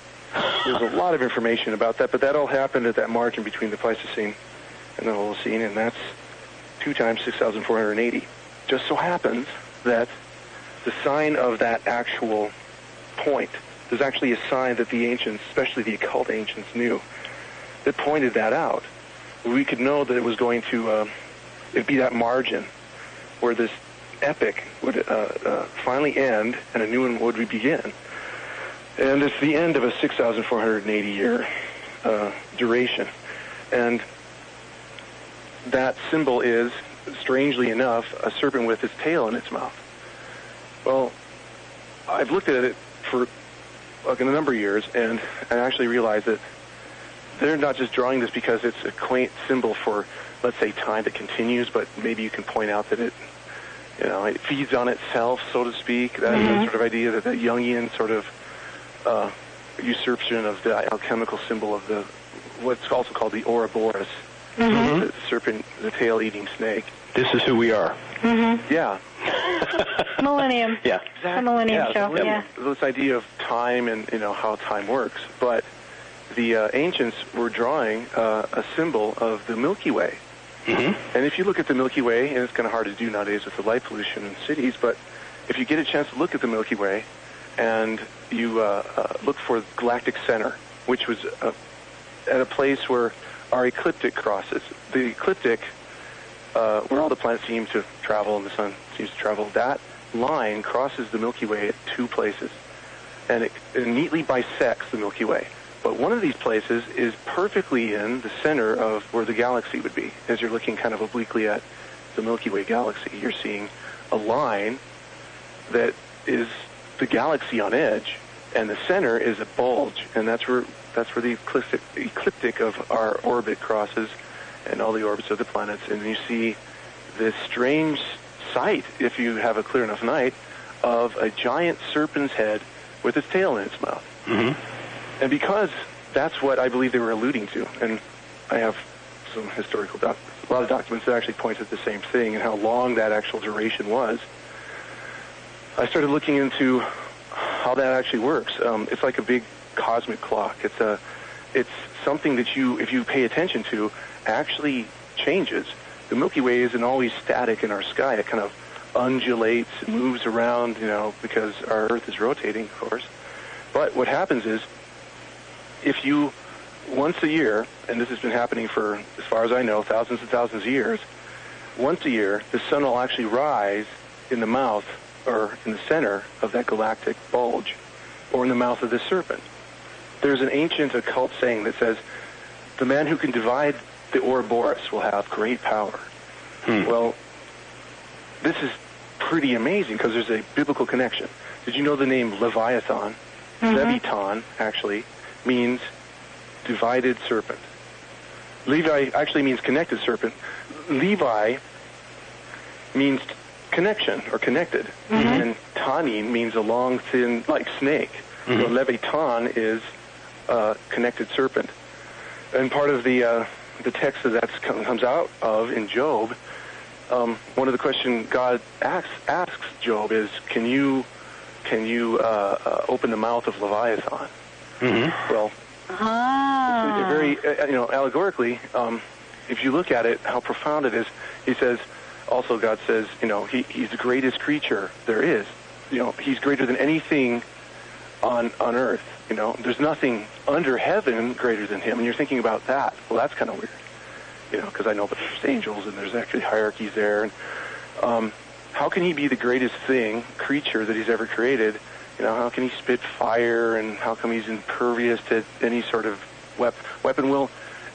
Speaker 2: There's a lot of information about that, but that all happened at that margin between the Pleistocene and the Holocene, and that's 2 times 6,480. Just so happens that the sign of that actual point, there's actually a sign that the ancients, especially the occult ancients, knew that pointed that out. We could know that it was going to it'd be that margin where this epic would finally end and a new one would begin. And it's the end of a 6,480-year duration. And that symbol is, strangely enough, a serpent with its tail in its mouth. Well, I've looked at it for a number of years, and I actually realized that they're not just drawing this because it's a quaint symbol for, let's say, time that continues, but maybe you can point out that it, you know, it feeds on itself, so to speak. That sort of idea, that Jungian sort of usurpation of the alchemical symbol of the what's also called the Ouroboros, the serpent, the tail-eating snake.
Speaker 1: This is who we are.
Speaker 2: Yeah.
Speaker 3: Millennium.
Speaker 1: Yeah.
Speaker 3: The Millennium Show. Yeah.
Speaker 2: This idea of time and, you know, how time works, but the ancients were drawing a symbol of the Milky Way. And if you look at the Milky Way, and it's kind of hard to do nowadays with the light pollution in cities, but if you get a chance to look at the Milky Way and you look for galactic center, which was at a place where our ecliptic crosses. The ecliptic, where all the planets seem to travel and the sun seems to travel, that line crosses the Milky Way at 2 places. And it neatly bisects the Milky Way. But one of these places is perfectly in the center of where the galaxy would be. As you're looking kind of obliquely at the Milky Way galaxy, you're seeing a line that is the galaxy on edge, and the center is a bulge, and that's where the ecliptic of our orbit crosses and all the orbits of the planets, and you see this strange sight, if you have a clear enough night, of a giant serpent's head with its tail in its mouth. And because that's what I believe they were alluding to, and I have some historical a lot of documents that actually point at the same thing and how long that actual duration was, I started looking into how that actually works. It's like a big cosmic clock. It's something that if you pay attention to, actually changes. The Milky Way isn't always static in our sky. It kind of undulates, it moves around, you know, because our Earth is rotating, of course. But what happens is, if you, once a year, and this has been happening for, as far as I know, thousands and thousands of years, once a year, the sun will actually rise in the mouth, or in the center of that galactic bulge, or in the mouth of this serpent. There's an ancient occult saying that says, the man who can divide the Ouroboros will have great power. Well, this is pretty amazing because there's a biblical connection. Did you know the name Leviathan? Leviathan, actually, means divided serpent. Levi actually means connected serpent. Levi means connection or connected. And Tani means a long, thin, like snake. So Leviathan is connected serpent. And part of the text that comes out of in Job, one of the questions God asks Job is, can you open the mouth of Leviathan? Well, very allegorically, if you look at it, how profound it is. He says, also God says, he's the greatest creature there is. He's greater than anything on earth. There's nothing under heaven greater than him. And you're thinking about that. Well, that's kind of weird. because I know that there's angels and there's actually hierarchies there. And how can he be the greatest creature that he's ever created? How can he spit fire, and how come he's impervious to any sort of weapon? Well,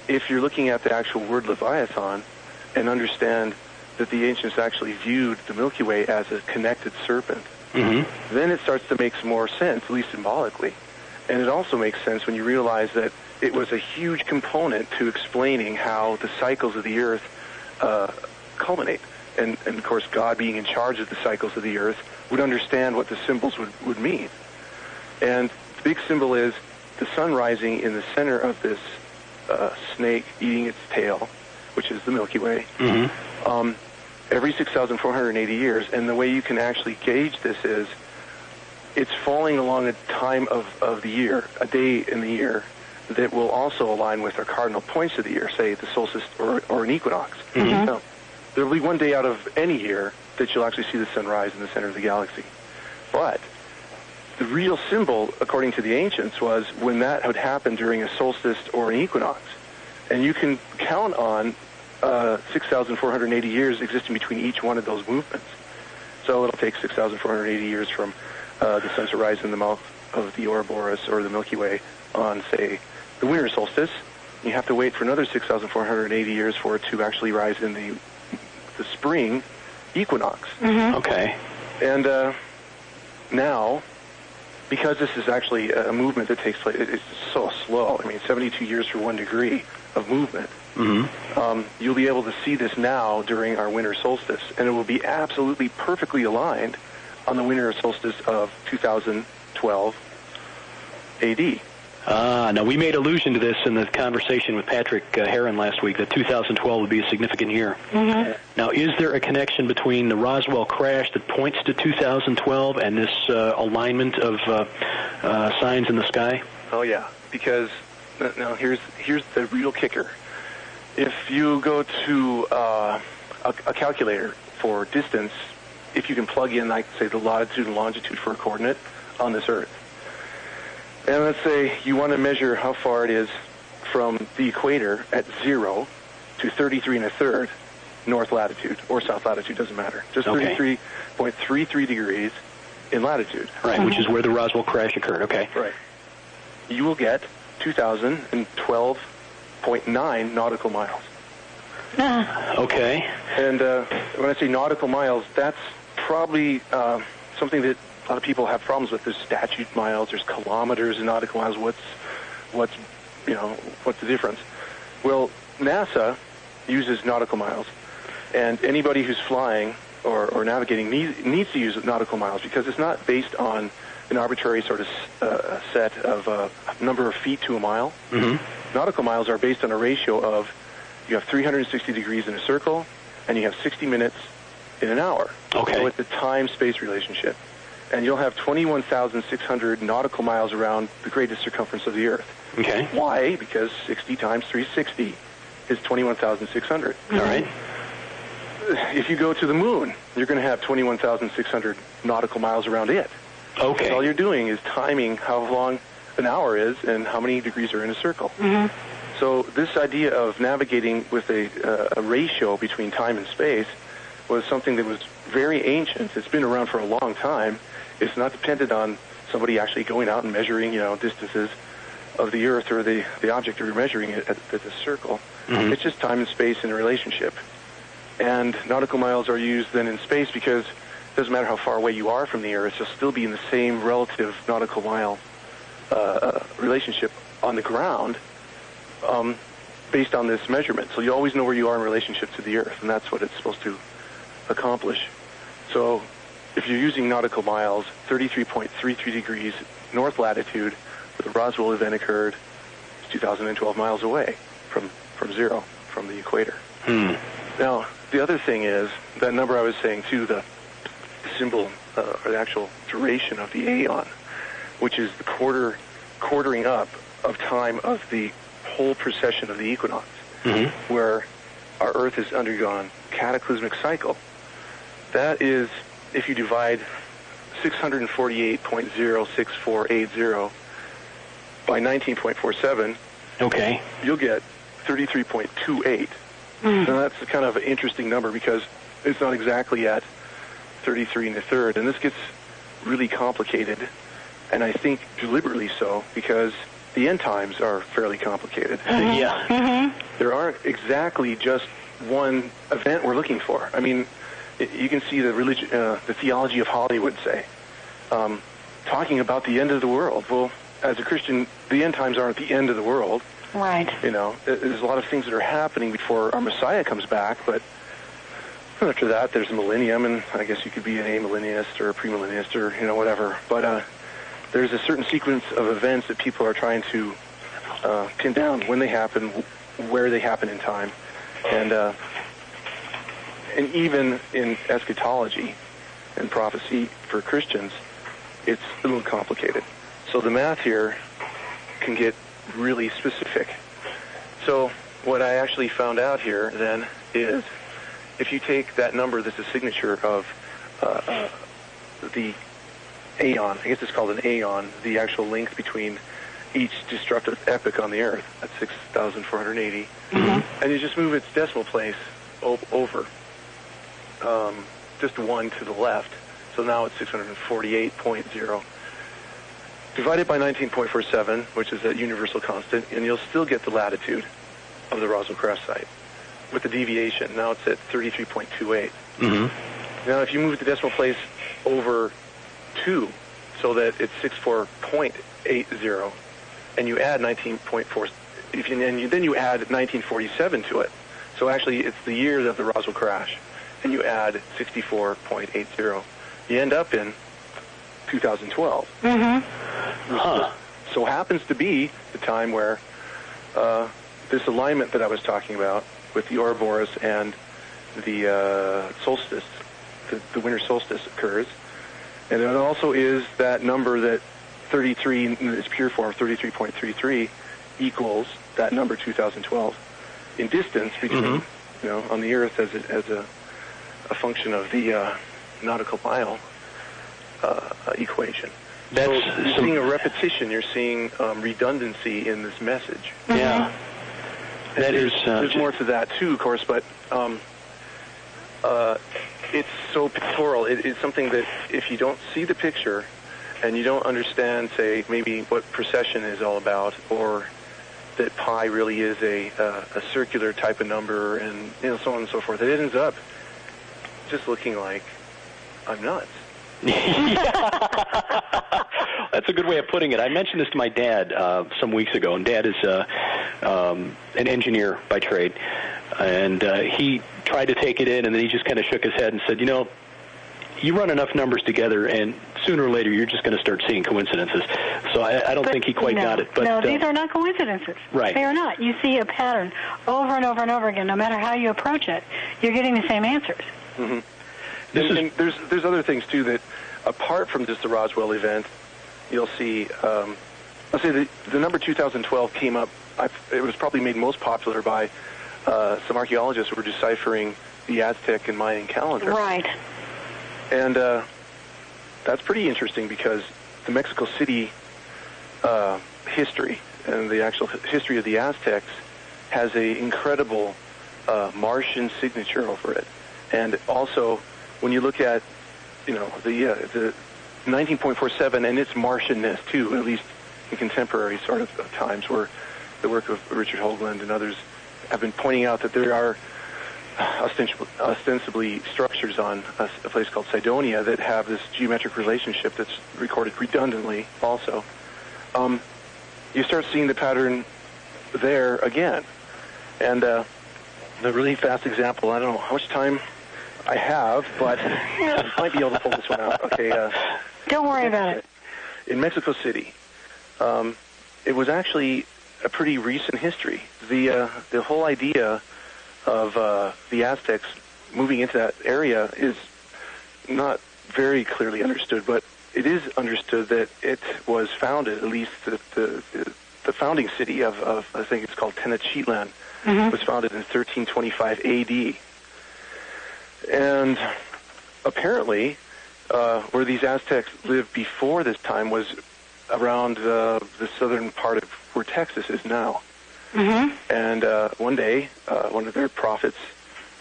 Speaker 2: if you're looking at the actual word Leviathan and understand that the ancients actually viewed the Milky Way as a connected serpent, then it starts to make some more sense, at least symbolically. And it also makes sense when you realize that it was a huge component to explaining how the cycles of the Earth culminate. And of course, God being in charge of the cycles of the Earth would understand what the symbols would mean. And the big symbol is the sun rising in the center of this snake eating its tail, which is the Milky Way, every 6,480 years. And the way you can actually gauge this is it's falling along a time of the year, a day in the year, that will also align with our cardinal points of the year, say the solstice or an equinox. Now, there will be one day out of any year that you'll actually see the sun rise in the center of the galaxy. But the real symbol, according to the ancients, was when that would happen during a solstice or an equinox. And you can count on 6,480 years existing between each one of those movements. So it'll take 6,480 years from the sun to rise in the mouth of the Ouroboros or the Milky Way on, say, the winter solstice. You have to wait for another 6,480 years for it to actually rise in the spring equinox.
Speaker 1: Okay.
Speaker 2: And now, because this is actually a movement that takes place, it's so slow. 72 years for 1 degree of movement. You'll be able to see this now during our winter solstice, and it will be absolutely perfectly aligned on the winter solstice of 2012 AD.
Speaker 1: Now, we made allusion to this in the conversation with Patrick Heron last week, that 2012 would be a significant year. Now, is there a connection between the Roswell crash that points to 2012 and this alignment of signs in the sky?
Speaker 2: Oh, yeah, because now here's the real kicker. If you go to a calculator for distance, if you can plug in, like, say, the latitude and longitude for a coordinate on this Earth, and let's say you want to measure how far it is from the equator at 0 to 33 1/3 north latitude or south latitude, doesn't matter. Just 33.33 degrees in latitude.
Speaker 1: Right, which is where the Roswell crash occurred. Okay.
Speaker 2: Right. You will get 2,012.9 nautical miles.
Speaker 1: Okay.
Speaker 2: And when I say nautical miles, that's probably something that a lot of people have problems with. There's statute miles, there's kilometers in nautical miles. What's the difference? Well, NASA uses nautical miles, and anybody who's flying or navigating needs to use nautical miles, because it's not based on an arbitrary sort of set of number of feet to a mile. Nautical miles are based on a ratio of, you have 360 degrees in a circle, and you have 60 minutes in an hour.
Speaker 1: Okay.
Speaker 2: So it's a time-space relationship. And you'll have 21,600 nautical miles around the greatest circumference of the Earth.
Speaker 1: Okay.
Speaker 2: Why? Because 60 times 360 is 21,600.
Speaker 1: All right.
Speaker 2: If you go to the moon, you're going to have 21,600 nautical miles around it.
Speaker 1: Okay.
Speaker 2: All you're doing is timing how long an hour is and how many degrees are in a circle. So this idea of navigating with a ratio between time and space was something that was very ancient. It's been around for a long time. It's not dependent on somebody actually going out and measuring, distances of the Earth or the object you're measuring it at the circle. It's just time and space in a relationship. And nautical miles are used then in space because it doesn't matter how far away you are from the Earth, you'll still be in the same relative nautical mile relationship on the ground based on this measurement. So you always know where you are in relationship to the Earth, and that's what it's supposed to accomplish. So if you're using nautical miles, 33.33 degrees north latitude, where the Roswell event occurred, it's 2,012 miles away from zero, from the equator. Now, the other thing is, that number I was saying too, the symbol, or the actual duration of the aeon, which is the quartering up of time of the whole precession of the equinox, where our Earth has undergone cataclysmic cycle. That is, if you divide 648.06480 by 19.47,
Speaker 1: okay,
Speaker 2: you'll get 33.28. Now that's kind of an interesting number because it's not exactly at 33 1/3, and this gets really complicated, and I think deliberately so, because the end times are fairly complicated. There aren't exactly just one event we're looking for. I mean, you can see the religion, the theology of Hollywood, say, talking about the end of the world. Well, as a Christian, the end times aren't the end of the world.
Speaker 3: Right.
Speaker 2: You know, there's a lot of things that are happening before our Messiah comes back, but after that, there's a millennium, and I guess you could be an amillennialist or a premillennialist or, you know, whatever. But there's a certain sequence of events that people are trying to pin down when they happen, where they happen in time. And even in eschatology and prophecy for Christians, it's a little complicated. So the math here can get really specific. So what I actually found out here then is if you take that number that's a signature of the aeon, I guess it's called an aeon, the actual length between each destructive epoch on the Earth, that's 6,480, and you just move its decimal place over just one to the left, so now it's 648.0. Divided by 19.47, which is a universal constant, and you'll still get the latitude of the Roswell crash site. With the deviation, now it's at 33.28. Now, if you move the decimal place over 2, so that it's 64.80, and you add 19.4, then you add 1947 to it. So actually, it's the year of the Roswell crash, and you add 64.80. You end up in 2012. So happens to be the time where this alignment that I was talking about with the Ouroboros and the solstice, the winter solstice occurs. And it also is that number that 33 in its pure form, 33.33, equals that number 2012 in distance between, you know, on the Earth as a function of the nautical mile equation. So you're seeing a repetition. You're seeing redundancy in this message.
Speaker 1: Yeah.
Speaker 2: There's more to that, too, of course, but it's so pictorial. It's something that if you don't see the picture and you don't understand, say, maybe what precession is all about, or that pi really is a circular type of number, and, you know, so on and so forth, it ends up just looking like I'm nuts.
Speaker 1: That's a good way of putting it. I mentioned this to my dad some weeks ago, and Dad is an engineer by trade, and he tried to take it in, and then he just kind of shook his head and said, you know, you run enough numbers together, and sooner or later you're just going to start seeing coincidences. So I don't think he quite got it. But
Speaker 3: no, these are not coincidences.
Speaker 1: Right.
Speaker 3: They are not. You see a pattern over and over and over again. No matter how you approach it, you're getting the same answers.
Speaker 2: And there's other things, too, that apart from just the Roswell event, you'll see, I'll say the number 2012 came up, it was probably made most popular by some archaeologists who were deciphering the Aztec and Mayan calendar.
Speaker 3: Right.
Speaker 2: And that's pretty interesting because the Mexico City history and the actual history of the Aztecs has an incredible Martian signature over it. And also, when you look at, you know, the 19.47 and its Martianness, too, at least in contemporary sort of times, where the work of Richard Hoagland and others have been pointing out that there are ostensibly structures on a place called Cydonia that have this geometric relationship that's recorded redundantly also. You start seeing the pattern there again. And the really fast example, I don't know how much time I have, but I might be able to pull this one out. Okay.
Speaker 3: Don't worry about it.
Speaker 2: In Mexico City, it was actually a pretty recent history. The whole idea of the Aztecs moving into that area is not very clearly understood, but it is understood that it was founded, at least the founding city of I think it's called Tenochtitlan, was founded in 1325 A.D. And apparently, where these Aztecs lived before this time was around the southern part of where Texas is now. And one day, one of their prophets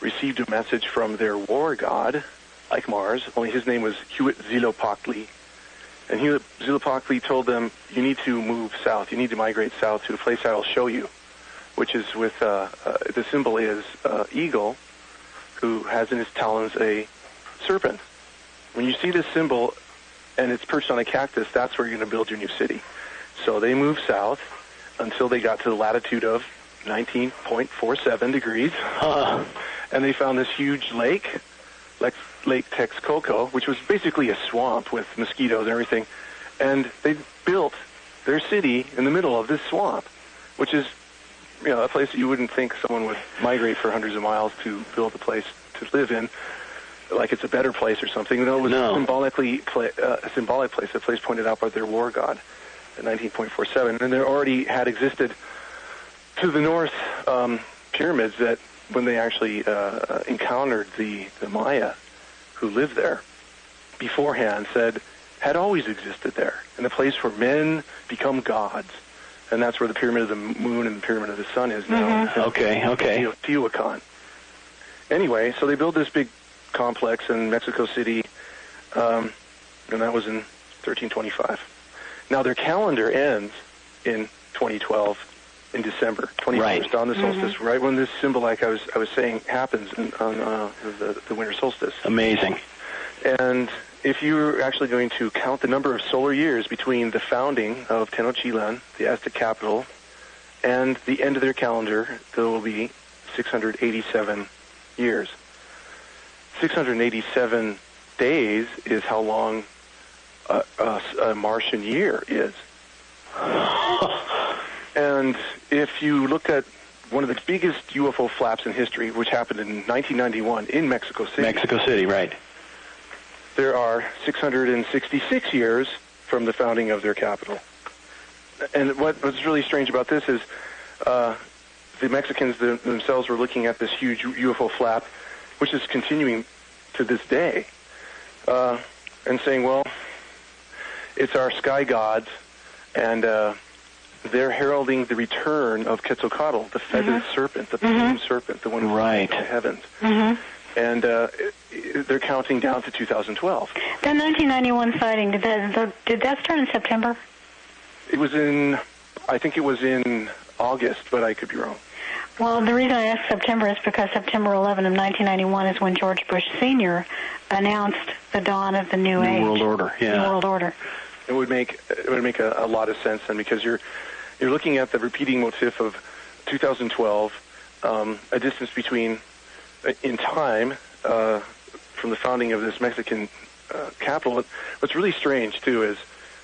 Speaker 2: received a message from their war god, like Mars, only his name was Huitzilopochtli. And Huitzilopochtli told them, you need to move south. You need to migrate south to a place I will show you, which is with, the symbol is eagle, who has in his talons a serpent. When you see this symbol and it's perched on a cactus, that's where you're going to build your new city. So they moved south until they got to the latitude of 19.47 degrees. And they found this huge lake, like Lake Texcoco, which was basically a swamp with mosquitoes and everything. And they built their city in the middle of this swamp, which is, a place that you wouldn't think someone would migrate for hundreds of miles to build a place to live in, like it's a better place or something. No, it was a symbolic place, a place pointed out by their war god in 19.47. And there already had existed to the north pyramids that when they actually encountered the Maya who lived there beforehand had always existed there, and the place where men become gods. And that's where the Pyramid of the Moon and the Pyramid of the Sun is now.
Speaker 1: Okay.
Speaker 2: Teotihuacan. Anyway, so they built this big complex in Mexico City, and that was in 1325. Now their calendar ends in 2012 in December 21st on the solstice, right when this symbol, like I was saying, happens on the winter solstice.
Speaker 1: Amazing.
Speaker 2: And if you're actually going to count the number of solar years between the founding of Tenochtitlan, the Aztec capital, and the end of their calendar, there will be 687 years. 687 days is how long a Martian year is. And if you look at one of the biggest UFO flaps in history, which happened in 1991 in Mexico City.
Speaker 1: Mexico City, right.
Speaker 2: There are 666 years from the founding of their capital. And what's really strange about this is the Mexicans themselves were looking at this huge UFO flap, which is continuing to this day, and saying, well, it's our sky gods, and they're heralding the return of Quetzalcoatl, the feathered serpent, the plumed serpent, the one who flies in the heavens. And they're counting down to 2012.
Speaker 3: The 1991 sighting, did that start in September?
Speaker 2: It was I think it was in August, but I could be wrong.
Speaker 3: Well, the reason I asked September is because September 11 of 1991 is when George Bush Sr. announced the dawn of the New Age.
Speaker 1: World Order, yeah.
Speaker 3: New World Order.
Speaker 2: It would make a lot of sense then, because you're looking at the repeating motif of 2012, a distance between in time from the founding of this Mexican capital. What's really strange too is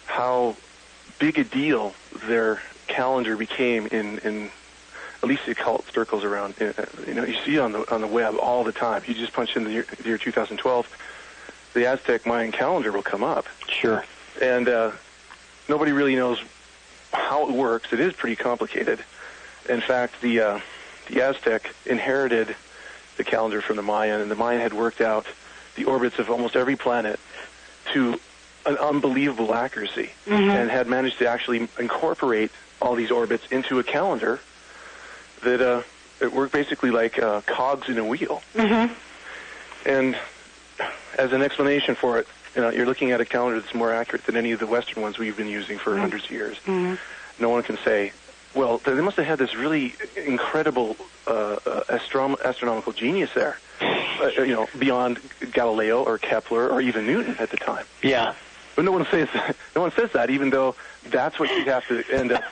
Speaker 2: how big a deal their calendar became in at least the occult circles around. You see it on the web all the time. You just punch in the year 2012, the Aztec Mayan calendar will come up.
Speaker 1: Sure.
Speaker 2: And nobody really knows how it works. It is pretty complicated. In fact, the Aztec inherited the calendar from the Mayan, and the Mayan had worked out the orbits of almost every planet to an unbelievable accuracy, and had managed to actually incorporate all these orbits into a calendar that it worked basically like cogs in a wheel. And as an explanation for it, you're looking at a calendar that's more accurate than any of the Western ones we've been using for hundreds of years. No one can say, well, they must have had this really incredible astronomical genius there, beyond Galileo or Kepler or even Newton at the time.
Speaker 1: Yeah.
Speaker 2: But no one says that, even though that's what you'd have to end up,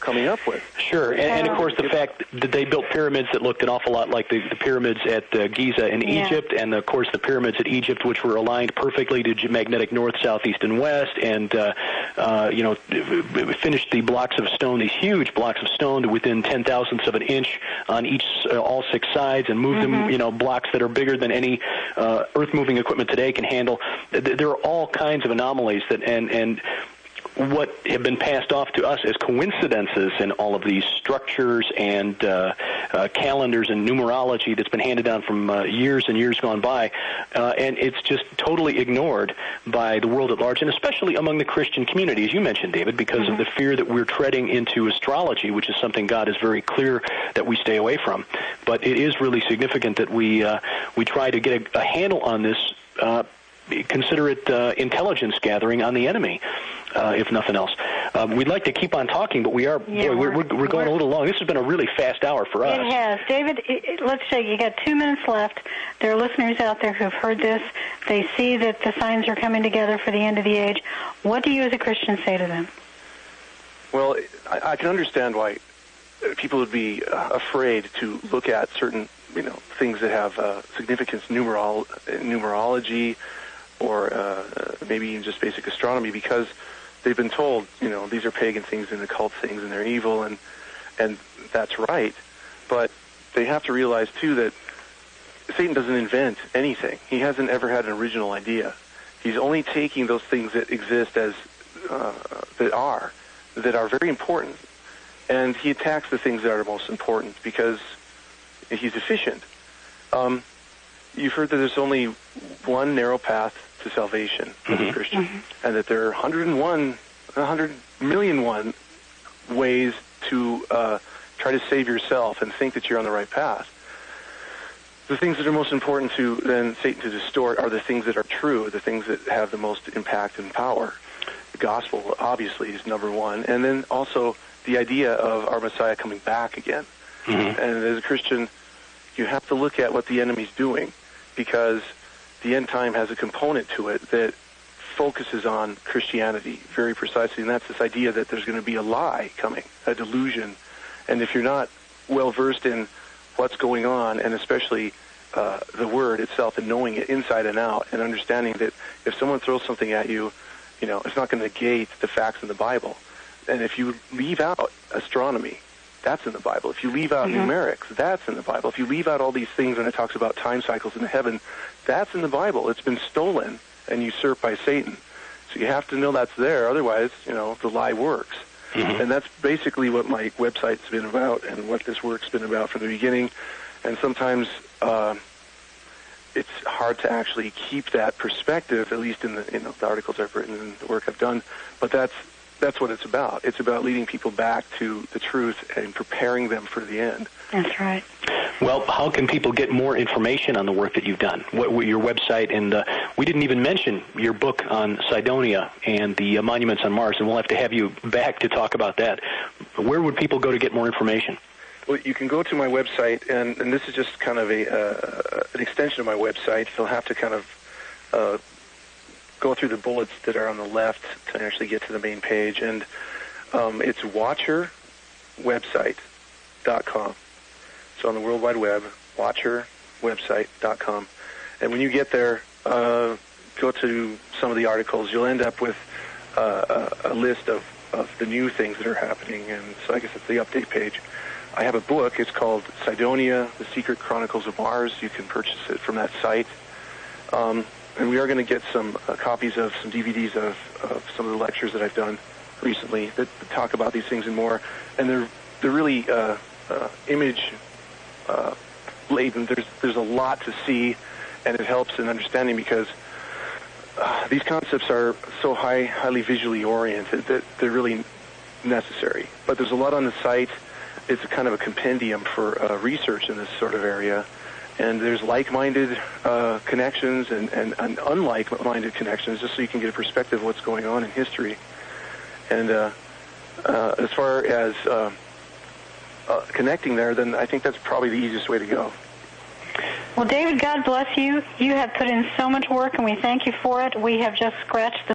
Speaker 2: coming up with.
Speaker 1: Sure, and of course the fact that they built pyramids that looked an awful lot like the pyramids at Giza in Egypt, and of course the pyramids at Egypt, which were aligned perfectly to magnetic north, south, east, and west, and finished the blocks of stone, these huge blocks of stone, to within 10,000ths of an inch on all six sides, and moved them, blocks that are bigger than any earth-moving equipment today can handle. There are all kinds of anomalies that and what have been passed off to us as coincidences in all of these structures and calendars and numerology that's been handed down from years and years gone by, and it's just totally ignored by the world at large, and especially among the Christian community, as you mentioned, David, because of the fear that we're treading into astrology, which is something God is very clear that we stay away from. But it is really significant that we try to get a handle on this. Consider it intelligence gathering on the enemy, if nothing else. We'd like to keep on talking, but we're going a little long. This has been a really fast hour for us.
Speaker 3: It has. David, let's say you got 2 minutes left. There are listeners out there who have heard this. They see that the signs are coming together for the end of the age. What do you as a Christian say to them?
Speaker 2: Well, I can understand why people would be afraid to look at certain things that have significance, numerology, or maybe even just basic astronomy, because they've been told, these are pagan things and occult things and they're evil, and that's right. But they have to realize, too, that Satan doesn't invent anything. He hasn't ever had an original idea. He's only taking those things that exist as that are very important, and he attacks the things that are most important because he's efficient. You've heard that there's only one narrow path to salvation as a Christian, and that there are 100 million ways to try to save yourself and think that you're on the right path. The things that are most important to then Satan to distort are the things that are true, the things that have the most impact and power. The gospel, obviously, is number one, and then also the idea of our Messiah coming back again. And as a Christian, you have to look at what the enemy's doing, because the end time has a component to it that focuses on Christianity very precisely, and that's this idea that there's going to be a lie coming, a delusion. And if you're not well-versed in what's going on, and especially the Word itself, and knowing it inside and out, and understanding that if someone throws something at you, it's not going to negate the facts in the Bible. And if you leave out astronomy, that's in the Bible. If you leave out numerics, that's in the Bible. If you leave out all these things when it talks about time cycles in heaven, that's in the Bible. It's been stolen and usurped by Satan. So you have to know that's there. Otherwise, the lie works. And that's basically what my website's been about and what this work's been about from the beginning. And sometimes it's hard to actually keep that perspective, at least in the articles I've written and the work I've done. But that's what it's about. It's about leading people back to the truth and preparing them for the end.
Speaker 3: That's right.
Speaker 1: Well, how can people get more information on the work that you've done? What your website, and we didn't even mention your book on Cydonia and the monuments on Mars, and we'll have to have you back to talk about that. Where would people go to get more information?
Speaker 2: Well, you can go to my website, and this is just kind of an extension of my website. You'll have to kind of go through the bullets that are on the left to actually get to the main page, and it's watcherwebsite.com. So on the World Wide Web, watcherwebsite.com. And when you get there, go to some of the articles. You'll end up with a list of the new things that are happening, and so I guess it's the update page. I have a book. It's called Cydonia, The Secret Chronicles of Mars. You can purchase it from that site. And we are going to get some copies of some DVDs of some of the lectures that I've done recently that talk about these things and more. And they're really image laden. There's a lot to see, and it helps in understanding because these concepts are so highly visually oriented that they're really necessary. But there's a lot on the site. It's a kind of a compendium for research in this sort of area. And there's like-minded connections and unlike-minded connections, just so you can get a perspective of what's going on in history. And as far as connecting there, then I think that's probably the easiest way to go.
Speaker 3: Well, David, God bless you. You have put in so much work, and we thank you for it. We have just scratched the